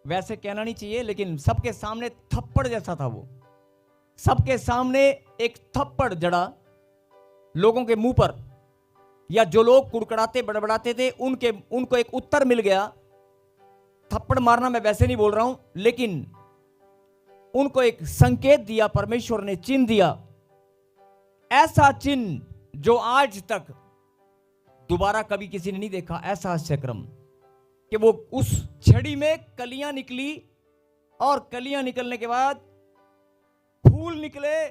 वैसे कहना नहीं चाहिए लेकिन सबके सामने थप्पड़ जैसा था वो, सबके सामने एक थप्पड़ जड़ा लोगों के मुंह पर, या जो लोग कुड़कुड़ाते बड़बड़ाते थे उनको एक उत्तर मिल गया। थप्पड़ मारना मैं वैसे नहीं बोल रहा हूं, लेकिन उनको एक संकेत दिया परमेश्वर ने, चिन्ह दिया, ऐसा चिन्ह जो आज तक दोबारा कभी किसी ने नहीं देखा। ऐसा आश्चर्यक्रम कि वो उस छड़ी में कलियां निकली और कलियां निकलने के बाद फूल निकले,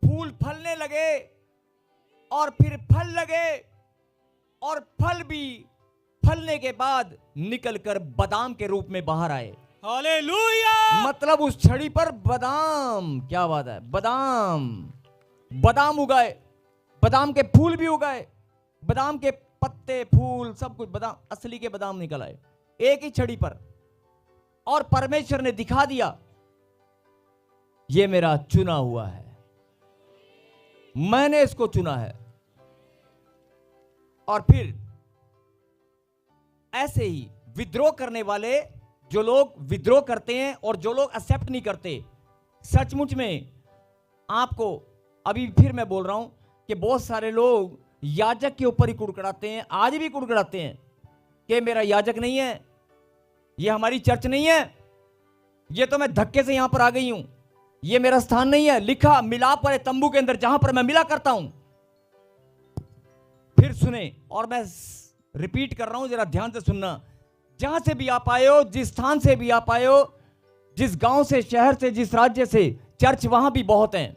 फूल फलने लगे और फिर फल लगे और फल भी फलने के बाद निकलकर बादाम के रूप में बाहर आए। हालेलुया। मतलब उस छड़ी पर बादाम, क्या बात है, बादाम उगाए, बादाम के फूल भी उगाए, बादाम के पत्ते फूल सब कुछ, बादाम, असली के बादाम निकल आए एक ही छड़ी पर। और परमेश्वर ने दिखा दिया, ये मेरा चुना हुआ है, मैंने इसको चुना है। और फिर ऐसे ही विद्रोह करने वाले, जो लोग विद्रोह करते हैं और जो लोग एक्सेप्ट नहीं करते, सचमुच में आपको अभी फिर मैं बोल रहा हूं कि बहुत सारे लोग याजक के ऊपर ही कुड़कुड़ाते हैं, आज भी कुड़कुड़ाते हैं कि मेरा याजक नहीं है, ये हमारी चर्च नहीं है, ये तो मैं धक्के से यहां पर आ गई हूं, ये मेरा स्थान नहीं है। लिखा मिलाप वाले तंबू के अंदर जहां पर मैं मिला करता हूं। फिर सुने, और मैं रिपीट कर रहा हूं, जरा ध्यान से सुनना, जहां से भी आप आए हो, जिस स्थान से भी आप आए हो, जिस गांव से, शहर से, जिस राज्य से, चर्च वहां भी बहुत हैं,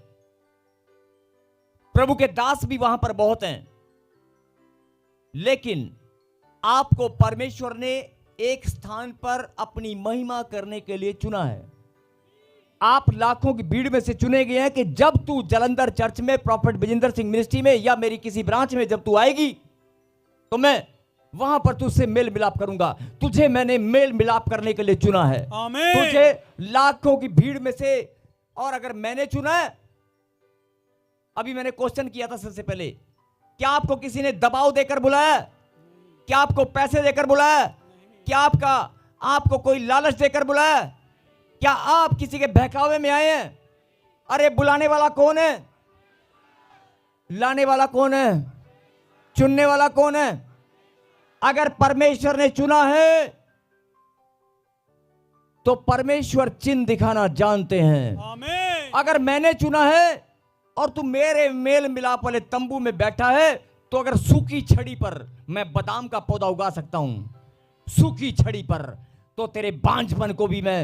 प्रभु के दास भी वहां पर बहुत हैं, लेकिन आपको परमेश्वर ने एक स्थान पर अपनी महिमा करने के लिए चुना है। आप लाखों की भीड़ में से चुने गए हैं कि जब तू जलंधर चर्च में, प्रॉफेट विजेंद्र सिंह मिनिस्ट्री में, या मेरी किसी ब्रांच में जब तू आएगी तो मैं वहां पर तुझसे मेल मिलाप करूंगा। तुझे मैंने मेल मिलाप करने के लिए चुना है, आमीन। तुझे लाखों की भीड़ में से। और अगर मैंने चुना है, अभी मैंने क्वेश्चन किया था सबसे पहले, क्या आपको किसी ने दबाव देकर बुलाया? क्या आपको पैसे देकर बुलाया? क्या आपको कोई लालच देकर बुलाया? क्या आप किसी के बहकावे में आए हैं? अरे बुलाने वाला कौन है? लाने वाला कौन है? चुनने वाला कौन है? अगर परमेश्वर ने चुना है तो परमेश्वर चिन्ह दिखाना जानते हैं। आमीन। अगर मैंने चुना है और तू मेरे मेल मिलाप वाले तंबू में बैठा है, तो अगर सूखी छड़ी पर मैं बादाम का पौधा उगा सकता हूं, सूखी छड़ी पर, तो तेरे बांझपन को भी मैं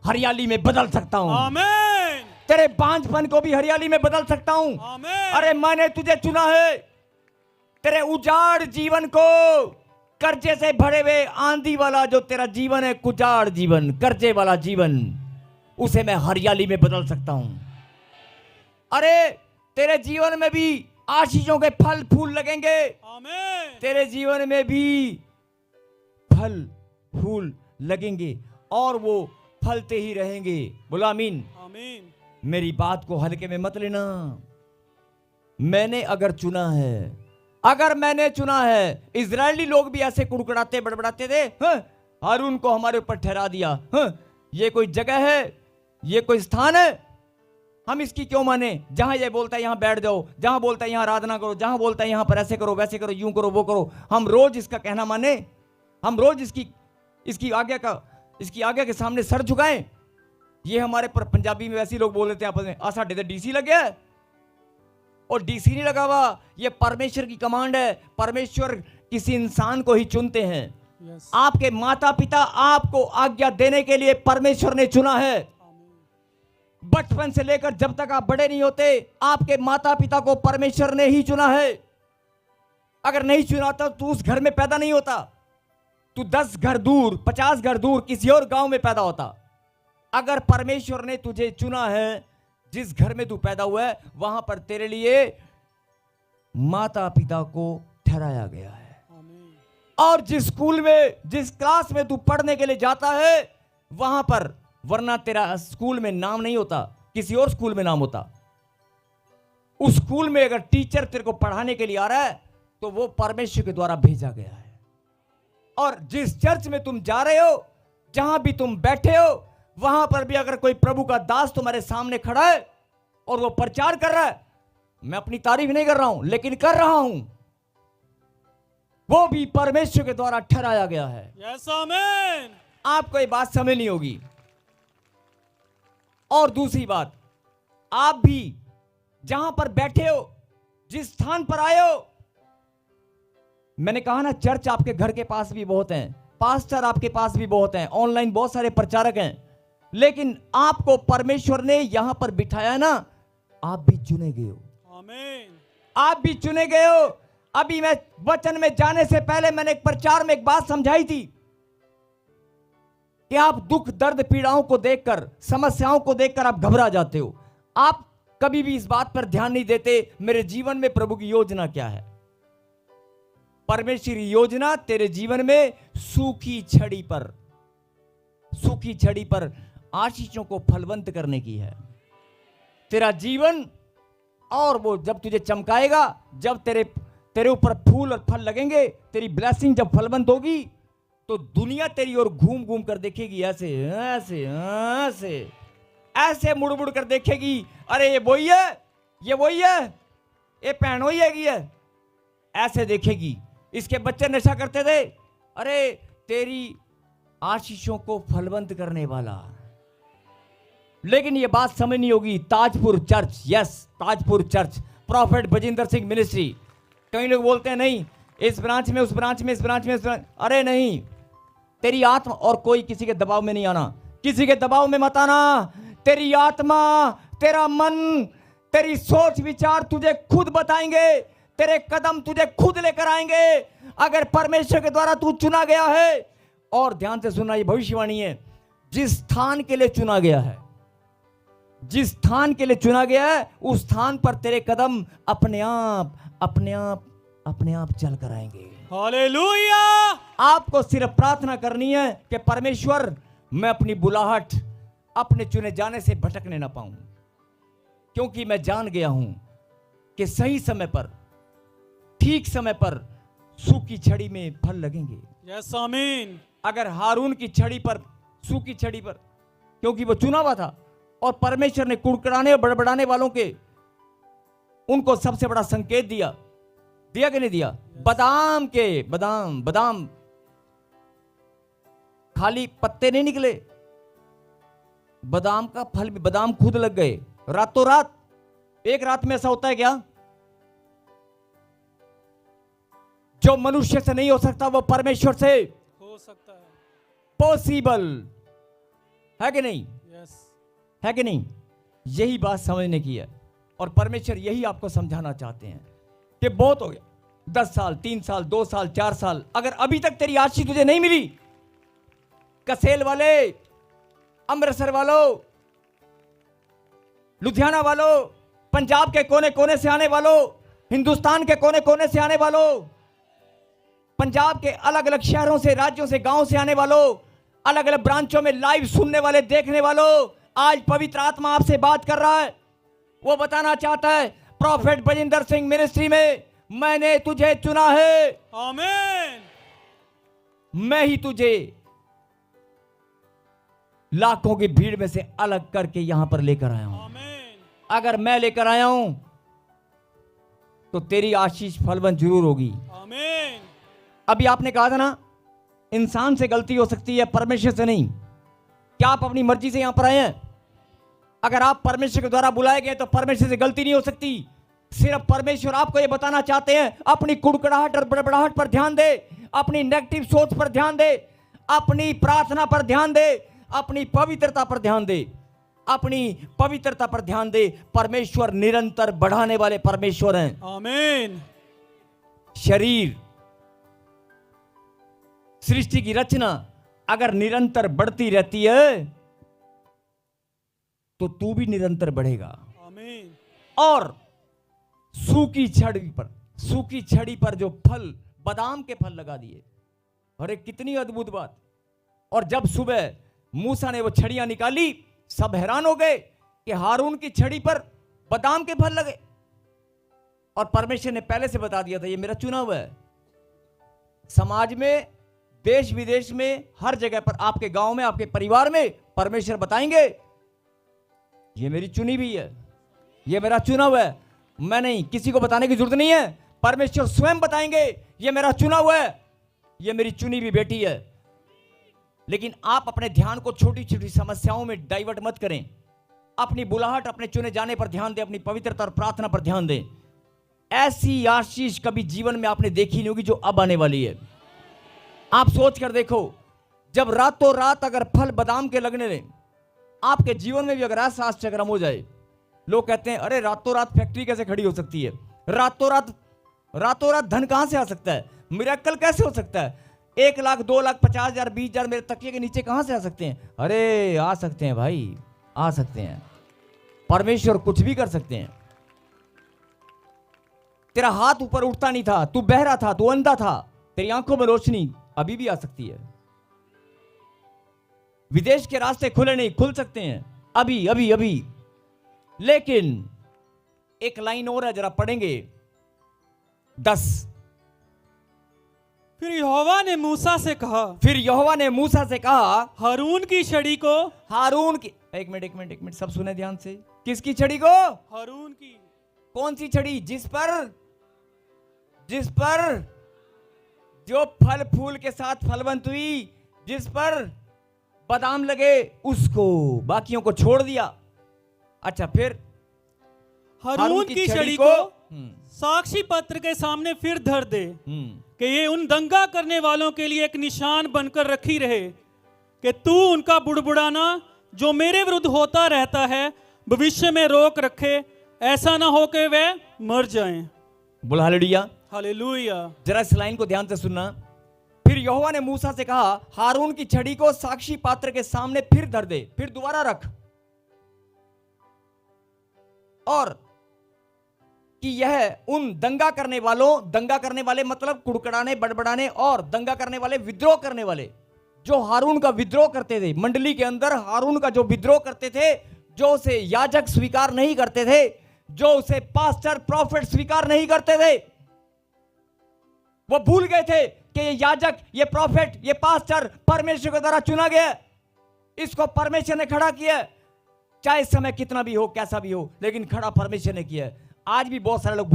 हरियाली में बदल सकता हूं। आमीन। तेरे बांझपन को भी हरियाली में बदल सकता हूं। आमीन। अरे मैंने तुझे चुना है, तेरे उजाड़ जीवन को, कर्जे से भरे हुए आंधी वाला जो तेरा जीवन है, कुजाड़ जीवन, कर्जे वाला जीवन, उसे मैं हरियाली में बदल सकता हूं। अरे तेरे जीवन में भी आशीषों के फल फूल लगेंगे। आमीन। तेरे जीवन में भी फल फूल लगेंगे और वो फलते ही रहेंगे। बोला आमीन। आमीन। मेरी बात को हल्के में मत लेना। मैंने अगर चुना है, अगर मैंने चुना है, इजरायली लोग भी ऐसे कुड़कुड़ाते बड़बड़ाते थे, हारून को हमारे ऊपर ठहरा दिया, ये कोई जगह है, ये कोई स्थान है, हम इसकी क्यों माने? जहां ये बोलता है यहां बैठ जाओ, जहां बोलता है यहां आराधना करो, जहां बोलता है यहां पर ऐसे करो, वैसे करो, यूं करो, वो करो, हम रोज इसका कहना माने? हम रोज इसकी आज्ञा के सामने सर झुकाएं? ये हमारे पर पंजाबी में वैसे ही लोग बोल देते हैं आपस में, साढ़े तो डीसी लग गया। और डीसी नहीं लगा हुआ, ये परमेश्वर की कमांड है। परमेश्वर किसी इंसान को ही चुनते हैं। यस। आपके माता पिता आपको आज्ञा देने के लिए परमेश्वर ने चुना है। बचपन से लेकर जब तक आप बड़े नहीं होते, आपके माता पिता को परमेश्वर ने ही चुना है। अगर नहीं चुना होता तो उस घर में पैदा नहीं होता, तू 10 घर दूर, 50 घर दूर किसी और गांव में पैदा होता। अगर परमेश्वर ने तुझे चुना है, जिस घर में तू पैदा हुआ है, वहां पर तेरे लिए माता पिता को ठहराया गया है। और जिस स्कूल में, जिस क्लास में तू पढ़ने के लिए जाता है, वहां पर, वरना तेरा स्कूल में नाम नहीं होता, किसी और स्कूल में नाम होता। उस स्कूल में अगर टीचर तेरे को पढ़ाने के लिए आ रहा है, तो वो परमेश्वर के द्वारा भेजा गया है। और जिस चर्च में तुम जा रहे हो, जहां भी तुम बैठे हो, वहां पर भी अगर कोई प्रभु का दास तुम्हारे सामने खड़ा है और वो प्रचार कर रहा है, मैं अपनी तारीफ नहीं कर रहा हूं, लेकिन कर रहा हूं, वो भी परमेश्वर के द्वारा ठहराया गया है। यस आमीन। आपको ये बात समझ नहीं होगी। और दूसरी बात, आप भी जहां पर बैठे हो, जिस स्थान पर आए हो, मैंने कहा ना, चर्च आपके घर के पास भी बहुत हैं, पास्टर आपके पास भी बहुत हैं, ऑनलाइन बहुत सारे प्रचारक हैं, लेकिन आपको परमेश्वर ने यहां पर बिठाया ना, आप भी चुने गए हो। आमीन। आप भी चुने गए हो। अभी मैं वचन में जाने से पहले मैंने एक प्रचार में एक बात समझाई थी कि आप दुख दर्द पीड़ाओं को देखकर, समस्याओं को देखकर आप घबरा जाते हो। आप कभी भी इस बात पर ध्यान नहीं देते मेरे जीवन में प्रभु की योजना क्या है। परमेश्वर की योजना तेरे जीवन में सूखी छड़ी पर आशीषों को फलवंत करने की है। तेरा जीवन, और वो जब तुझे चमकाएगा, जब तेरे ऊपर फूल और फल लगेंगे, तेरी ब्लेसिंग जब फलवंत होगी, तो दुनिया तेरी ओर घूम घूम कर देखेगी, ऐसे ऐसे ऐसे ऐसे मुड़ मुड़ कर देखेगी, अरे ये वही है, ये वही है, ये भैन वही है, ऐसे देखेगी। इसके बच्चे नशा करते थे, अरे तेरी आशीषों को फलवंत करने वाला। लेकिन ये बात समझ नहीं होगी। Tajpur church, yes, Tajpur church, prophet Bajinder Singh ministry. कई लोग बोलते हैं नहीं, इस ब्रांच में, उस ब्रांच में, इस ब्रांच में, इस ब्रांच। अरे नहीं, तेरी आत्मा, और कोई किसी के दबाव में नहीं आना, किसी के दबाव में मत आना। तेरी आत्मा, तेरा मन, तेरी सोच विचार तुझे खुद बताएंगे, तेरे कदम तुझे खुद लेकर आएंगे। अगर परमेश्वर के द्वारा तू चुना गया है, और ध्यान से सुनना, ये भविष्यवाणी है, जिस स्थान के लिए चुना गया है, जिस स्थान के लिए चुना गया है, उस स्थान पर तेरे कदम अपने आप चल कर आएंगे। हालेलुया। आपको सिर्फ प्रार्थना करनी है कि परमेश्वर, मैं अपनी बुलाहट, अपने चुने जाने से भटकने ना पाऊं, क्योंकि मैं जान गया हूं कि सही समय पर, ठीक समय पर सूखी छड़ी में फल लगेंगे। यस आमीन। अगर हारून की छड़ी पर, सूखी छड़ी पर, क्योंकि वो चुना हुआ था, और परमेश्वर ने कुड़कुड़ाने और बड़बड़ाने वालों के, उनको सबसे बड़ा संकेत दिया कि नहीं दिया? बादाम के, बादाम खाली पत्ते नहीं निकले, बादाम का फल भी, बादाम खुद लग गए रातों रात। एक रात में ऐसा होता है क्या? जो मनुष्य से नहीं हो सकता वो परमेश्वर से हो सकता है। पॉसिबल है कि नहीं? यस। है कि नहीं? यही बात समझने की है, और परमेश्वर यही आपको समझाना चाहते हैं कि बहुत हो गया, 10 साल, 3 साल, 2 साल, 4 साल, अगर अभी तक तेरी आशीष तुझे नहीं मिली, कसेल वाले, अमृतसर वालों, लुधियाना वालों, पंजाब के कोने कोने से आने वालों, हिंदुस्तान के कोने कोने से आने वालों, पंजाब के अलग अलग शहरों से, राज्यों से, गांवों से आने वालों, अलग अलग ब्रांचों में लाइव सुनने वाले, देखने वालों, आज पवित्र आत्मा आपसे बात कर रहा है। वो बताना चाहता है, प्रॉफेट बजिंदर सिंह मिनिस्ट्री में मैंने तुझे चुना है। आमीन। मैं ही तुझे लाखों की भीड़ में से अलग करके यहां पर लेकर आया हूं। आमीन। अगर मैं लेकर आया हूं तो तेरी आशीष फलवंत जरूर होगी। आमीन। अभी आपने कहा था ना, इंसान से गलती हो सकती है, परमेश्वर से नहीं। क्या आप अपनी मर्जी से यहां पर आए हैं? अगर आप परमेश्वर के द्वारा बुलाए गए तो परमेश्वर से गलती नहीं हो सकती। सिर्फ परमेश्वर आपको यह बताना चाहते हैं, अपनी कुड़कुड़ाहट और बड़बड़ाहट पर ध्यान दे, अपनी नेगेटिव सोच पर ध्यान दे, अपनी प्रार्थना पर ध्यान दे, अपनी पवित्रता पर ध्यान दे, अपनी पवित्रता पर ध्यान दे। परमेश्वर निरंतर बढ़ाने वाले परमेश्वर हैं। आमीन। शरीर, सृष्टि की रचना अगर निरंतर बढ़ती रहती है तो तू भी निरंतर बढ़ेगा। आमीन। और सूखी छड़ी पर जो फल, बादाम के फल लगा दिए। अरे कितनी अद्भुत बात। और जब सुबह मूसा ने वो छड़ियां निकाली, सब हैरान हो गए कि हारून की छड़ी पर बादाम के फल लगे। और परमेश्वर ने पहले से बता दिया था, ये मेरा चुना हुआ है। समाज में, देश विदेश में, हर जगह पर, आपके गांव में, आपके परिवार में परमेश्वर बताएंगे, ये मेरी चुनी भी है, ये मेरा चुना हुआ है। मैं नहीं, किसी को बताने की जरूरत नहीं है। परमेश्वर स्वयं बताएंगे, ये मेरा चुना हुआ है, ये मेरी चुनी भी बेटी है। लेकिन आप अपने ध्यान को छोटी छोटी समस्याओं में डाइवर्ट मत करें। अपनी बुलाहट, अपने चुने जाने पर ध्यान दें, अपनी पवित्रता और प्रार्थना पर ध्यान दें। ऐसी आशीष कभी जीवन में आपने देखी नहीं होगी जो अब आने वाली है। आप सोच कर देखो, जब रातों रात अगर फल बादाम के लगने लगे, आपके जीवन में भी अगर ऐसा आश्चर्य हो जाए, लोग कहते हैं अरे रातों रात फैक्ट्री कैसे खड़ी हो सकती है, रातों रात धन कहां से आ सकता है, मिरेकल कैसे हो सकता है, 1 लाख 2 लाख 50,000 20,000 मेरे तकिए के नीचे कहां से आ सकते हैं? अरे आ सकते हैं भाई, आ सकते हैं। परमेश्वर कुछ भी कर सकते हैं। तेरा हाथ ऊपर उठता नहीं था, तू बहरा था, तू अंधा था, तेरी आंखों में रोशनी अभी भी आ सकती है। विदेश के रास्ते खुले नहीं, खुल सकते हैं अभी अभी अभी। लेकिन एक लाइन और है, जरा पढ़ेंगे 10। फिर यहोवा ने मूसा से कहा, हारून की छड़ी को, हारून की, एक मिनट सब सुने ध्यान से। किसकी छड़ी को? हारून की। कौन सी छड़ी? जिस पर जो फल फूल के साथ फलवंत हुई, जिस पर बादाम लगे, उसको, बाकियों को छोड़ दिया। अच्छा, फिर हारून की छड़ी को साक्षी पत्र के सामने फिर धर दे कि ये उन दंगा करने वालों के लिए एक निशान बनकर रखी रहे कि तू उनका बुड़बुड़ाना जो मेरे विरुद्ध होता रहता है भविष्य में रोक रखे, ऐसा ना हो कि वे मर जाएं। बोल हालेलुया। हालेलुया। जरा इस लाइन को ध्यान से सुनना। फिर यहोवा ने मूसा से कहा, हारून की छड़ी को साक्षी पात्र के सामने फिर धर दे, फिर दोबारा रख, और कि यह उन दंगा करने वाले मतलब कुड़कड़ाने, बड़बड़ाने और दंगा करने वाले, विद्रोह करने वाले, जो हारून का विद्रोह करते थे, मंडली के अंदर हारून का जो विद्रोह करते थे, जो उसे याजक स्वीकार नहीं करते थे, जो उसे पास्टर प्रॉफिट स्वीकार नहीं करते थे, वो भूल गए थे कि ये याजक, ये प्रॉफिट, ये पास्टर परमेश्वर के द्वारा चुना गया, इसको परमेश्वर ने खड़ा किया। चाहे समय कितना भी हो, कैसा भी हो, लेकिन खड़ा परमेश्वर ने किया। आज भी बहुत सारे लोग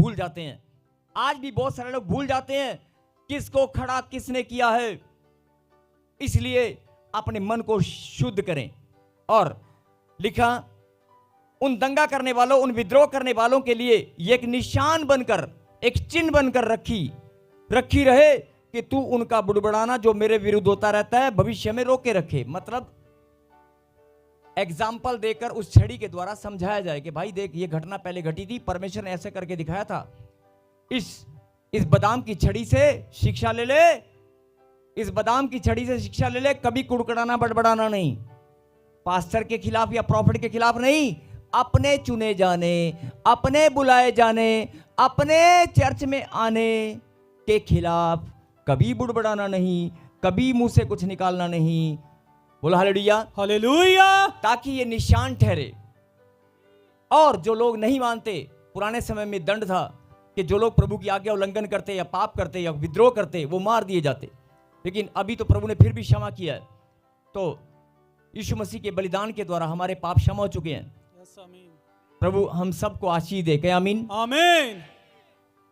भूल जाते हैं किसको खड़ा किसने किया है। इसलिए अपने मन को शुद्ध करें। और लिखा, उन दंगा करने वालों, उन विद्रोह करने वालों के लिए ये एक निशान बनकर, एक चिन्ह बनकर रखी रहे कि तू उनका बुड़बुड़ाना जो मेरे विरुद्ध होता रहता है भविष्य में रोके रखे। मतलब एग्जाम्पल देकर उस छड़ी के द्वारा समझाया जाए कि भाई देख, ये घटना पहले घटी थी, परमेश्वर ने ऐसे करके दिखाया था। इस बादाम की छड़ी से शिक्षा ले ले, इस बादाम की छड़ी से शिक्षा ले ले। कभी कुड़कुड़ाना, बड़बड़ाना नहीं, पास्टर के खिलाफ या प्रॉफिट के खिलाफ नहीं, अपने चुने जाने, अपने बुलाए जाने, अपने चर्च में आने के खिलाफ कभी बुड़बड़ाना नहीं, कभी मुंह से कुछ निकालना नहीं। बोला हालेलुया। हालेलुया। ताकि ये निशान ठहरे। और जो लोग नहीं मानते, पुराने समय में दंड था कि जो लोग प्रभु की आज्ञा उल्लंघन करते या पाप करते या विद्रोह करते, वो मार दिए जाते। लेकिन अभी तो प्रभु ने फिर भी क्षमा किया है। तो यीशु मसीह के बलिदान के द्वारा हमारे पाप क्षमा हो चुके हैं। प्रभु हम सबको आशीष दे के आमीन। आमीन।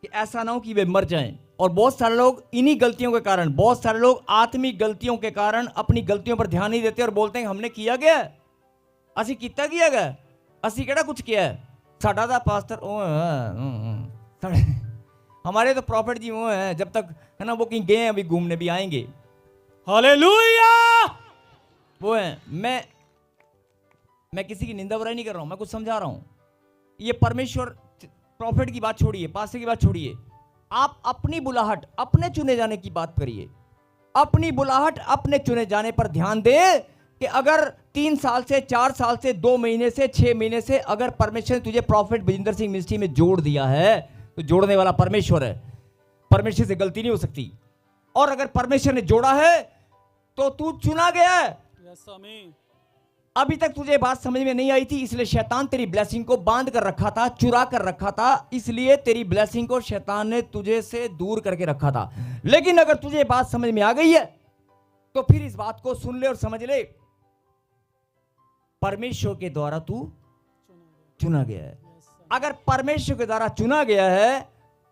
कि ऐसा ना हो कि वे मर जाएं। और बहुत सारे लोग इन्हीं गलतियों के कारण, बहुत सारे लोग आत्मिक गलतियों के कारण अपनी गलतियों पर ध्यान नहीं देते और बोलते हैं हमने किया गया, असी कितना किया गया, असी केड़ा कुछ किया है, साडा दा पास्टर हमारे तो प्रॉफिट जी वो हैं, जब तक है ना वो कहीं गए हैं, अभी घूमने भी आएंगे। हालेलुया। वो है, मैं किसी की निंदा बुराई नहीं कर रहा हूं, मैं कुछ समझा रहा हूं। ये परमेश्वर, प्रॉफिट की बात छोड़िए, पास्टर की बात छोड़िए, आप अपनी बुलाहट, अपने चुने जाने की बात करिए। अपनी बुलाहट, अपने चुने जाने पर ध्यान दे कि अगर 3 साल से, 4 साल से, 2 महीने से, 6 महीने से अगर परमेश्वर ने तुझे प्रॉफिट बजिंदर सिंह मिनिस्ट्री में जोड़ दिया है तो जोड़ने वाला परमेश्वर है, परमेश्वर से गलती नहीं हो सकती। और अगर परमेश्वर ने जोड़ा है तो तू चुना गया है। यस आमीन। अभी तक तुझे बात समझ में नहीं आई थी, इसलिए शैतान तेरी ब्लेसिंग को बांध कर रखा था, चुरा कर रखा था, इसलिए तेरी ब्लेसिंग को शैतान ने तुझे से दूर करके रखा था। लेकिन अगर तुझे बात समझ में आ गई है तो फिर इस बात को सुन ले और समझ ले, परमेश्वर के द्वारा तू चुना गया है। अगर परमेश्वर के द्वारा चुना गया है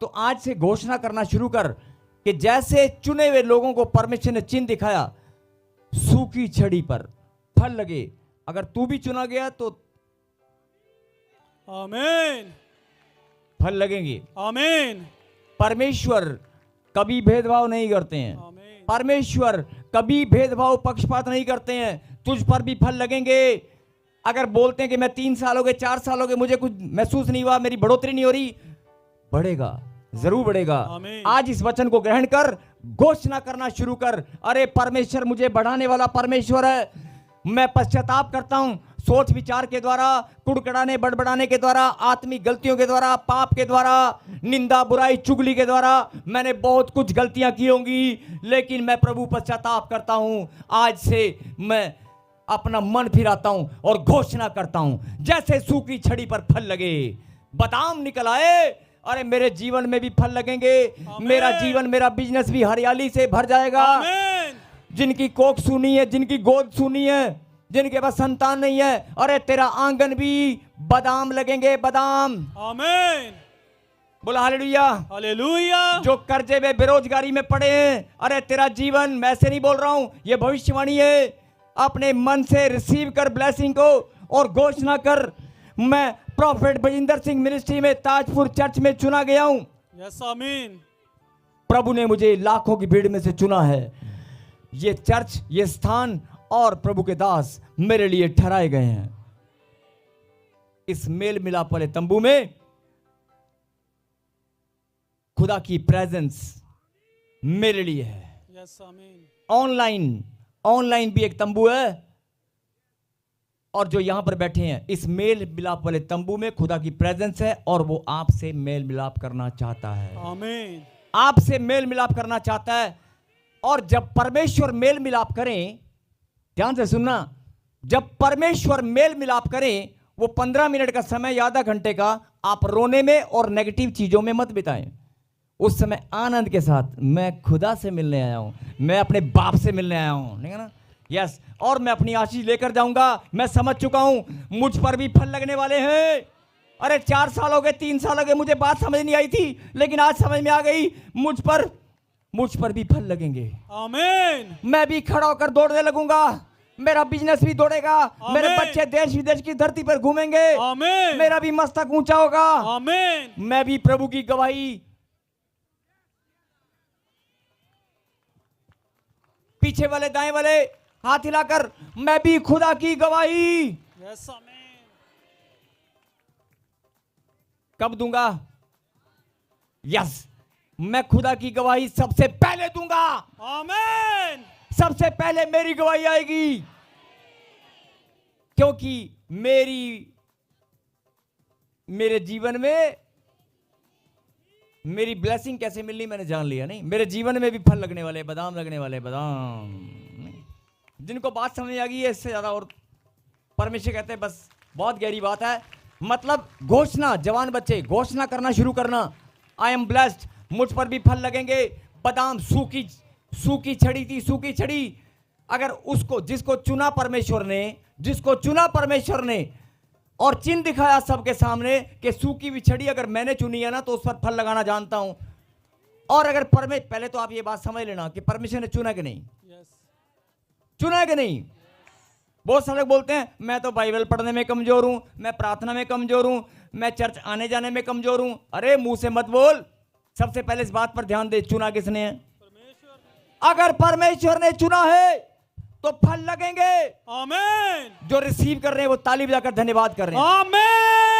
तो आज से घोषणा करना शुरू कर कि जैसे चुने हुए लोगों को परमेश्वर ने चिन्ह दिखाया, सूखी छड़ी पर फल लगे। अगर तू भी चुना गया तो आमीन। फल लगेंगे। आमीन। परमेश्वर कभी भेदभाव नहीं करते हैं। आमीन। परमेश्वर कभी भेदभाव, पक्षपात नहीं करते हैं। तुझ पर भी फल लगेंगे। अगर बोलते हैं कि मैं 3 साल हो गए, 4 साल हो गए, मुझे कुछ महसूस नहीं हुआ, मेरी बढ़ोतरी नहीं हो रही, बढ़ेगा, जरूर बढ़ेगा। आमीन। आज इस वचन को ग्रहण कर, घोषणा करना शुरू कर, अरे परमेश्वर मुझे बढ़ाने वाला परमेश्वर है। मैं पश्चाताप करता हूं, सोच विचार के द्वारा, कुड़कड़ाने बड़बड़ाने के द्वारा, आत्मिक गलतियों के द्वारा, पाप के द्वारा, निंदा बुराई चुगली के द्वारा मैंने बहुत कुछ गलतियां की होंगी, लेकिन मैं प्रभु पश्चाताप करता हूं। आज से मैं अपना मन फिराता हूं और घोषणा करता हूं, जैसे सूखी छड़ी पर फल लगे, बादाम निकल आए, अरे मेरे जीवन में भी फल लगेंगे। मेरा जीवन, मेरा बिजनेस भी हरियाली से भर जाएगा। आमीन। जिनकी कोख सुनी है, जिनकी गोद सुनी है, जिनके पास संतान नहीं है, अरे तेरा आंगन भी बादाम लगेंगे, बादाम। आमीन। बोला हालेलुया। हालेलुया। जो कर्जे में, बेरोजगारी में पड़े हैं, अरे तेरा जीवन, मैं ऐसे नहीं बोल रहा हूं, ये भविष्यवाणी है। अपने मन से रिसीव कर ब्लेसिंग को और घोषणा कर, मैं प्रॉफिट बजिंदर सिंह मिनिस्ट्री में, ताजपुर चर्च में चुना गया हूं। यस आमीन। प्रभु ने मुझे लाखों की भीड़ में से चुना है। ये चर्च, ये स्थान और प्रभु के दास मेरे लिए ठहराए गए हैं। इस मेल मिलाप वाले तंबू में खुदा की प्रेजेंस मेरे लिए है। यस आमीन। ऑनलाइन भी एक तंबू है, और जो यहां पर बैठे हैं इस मेल मिलाप वाले तंबू में खुदा की प्रेजेंस है, और वो आपसे मेल मिलाप करना चाहता है। आमीन। आपसे मेल मिलाप करना चाहता है। और जब परमेश्वर मेल मिलाप करें, ध्यान से सुनना, जब परमेश्वर मेल मिलाप करें, वो 15 मिनट का समय या आधा घंटे का आप रोने में और नेगेटिव चीजों में मत बिताएं। उस समय आनंद के साथ, मैं खुदा से मिलने आया हूं, मैं अपने बाप से मिलने आया हूं, नहीं है ना? यस। और मैं अपनी आशीष लेकर जाऊंगा। मैं समझ चुका हूं मुझ पर भी फल लगने वाले हैं। अरे 4 साल हो गए, 3 साल हो गए, मुझे बात समझ नहीं आई थी, लेकिन आज समझ में आ गई। मुझ पर भी फल लगेंगे। आमीन। मैं भी खड़ा होकर दौड़ने लगूंगा, मेरा बिजनेस भी दौड़ेगा, मेरे बच्चे देश विदेश की धरती पर घूमेंगे, आमीन। मेरा भी मस्तक ऊंचा होगा। आमीन। मैं भी प्रभु की गवाही, पीछे वाले दाएं वाले हाथ हिलाकर, मैं भी खुदा की गवाही यस आमीन। कब दूंगा? यस, मैं खुदा की गवाही सबसे पहले दूंगा। आमीन। सबसे पहले मेरी गवाही आएगी, क्योंकि मेरे जीवन में मेरी ब्लेसिंग कैसे मिलनी मैंने जान लिया। नहीं, मेरे जीवन में भी फल लगने वाले, बादाम लगने वाले, बादाम। जिनको बात समझ आ गई है, इससे ज्यादा और परमेश्वर कहते हैं बस बहुत गहरी बात है। मतलब घोषणा, जवान बच्चे घोषणा करना शुरू करना, आई एम ब्लेस्ड, मुझ पर भी फल लगेंगे। बादाम सूखी छड़ी थी, सूखी छड़ी, अगर उसको, जिसको चुना परमेश्वर ने, और चिन्ह दिखाया सबके सामने कि सूखी हुई छड़ी अगर मैंने चुनी है ना तो उस पर फल लगाना जानता हूं। और अगर पहले तो आप ये बात समझ लेना कि परमेश्वर ने चुना कि नहीं, चुना है कि नहीं। बहुत सारे लोग बोलते हैं मैं तो बाइबल पढ़ने में कमजोर हूं, मैं प्रार्थना में कमजोर हूं, मैं चर्च आने जाने में कमजोर हूं। अरे मुंह से मत बोल, सबसे पहले इस बात पर ध्यान दे, चुना किसने है। अगर परमेश्वर ने चुना है तो फल लगेंगे। आमीन। जो रिसीव कर रहे हैं वो ताली बजाकर धन्यवाद कर रहे हैं। आमीन।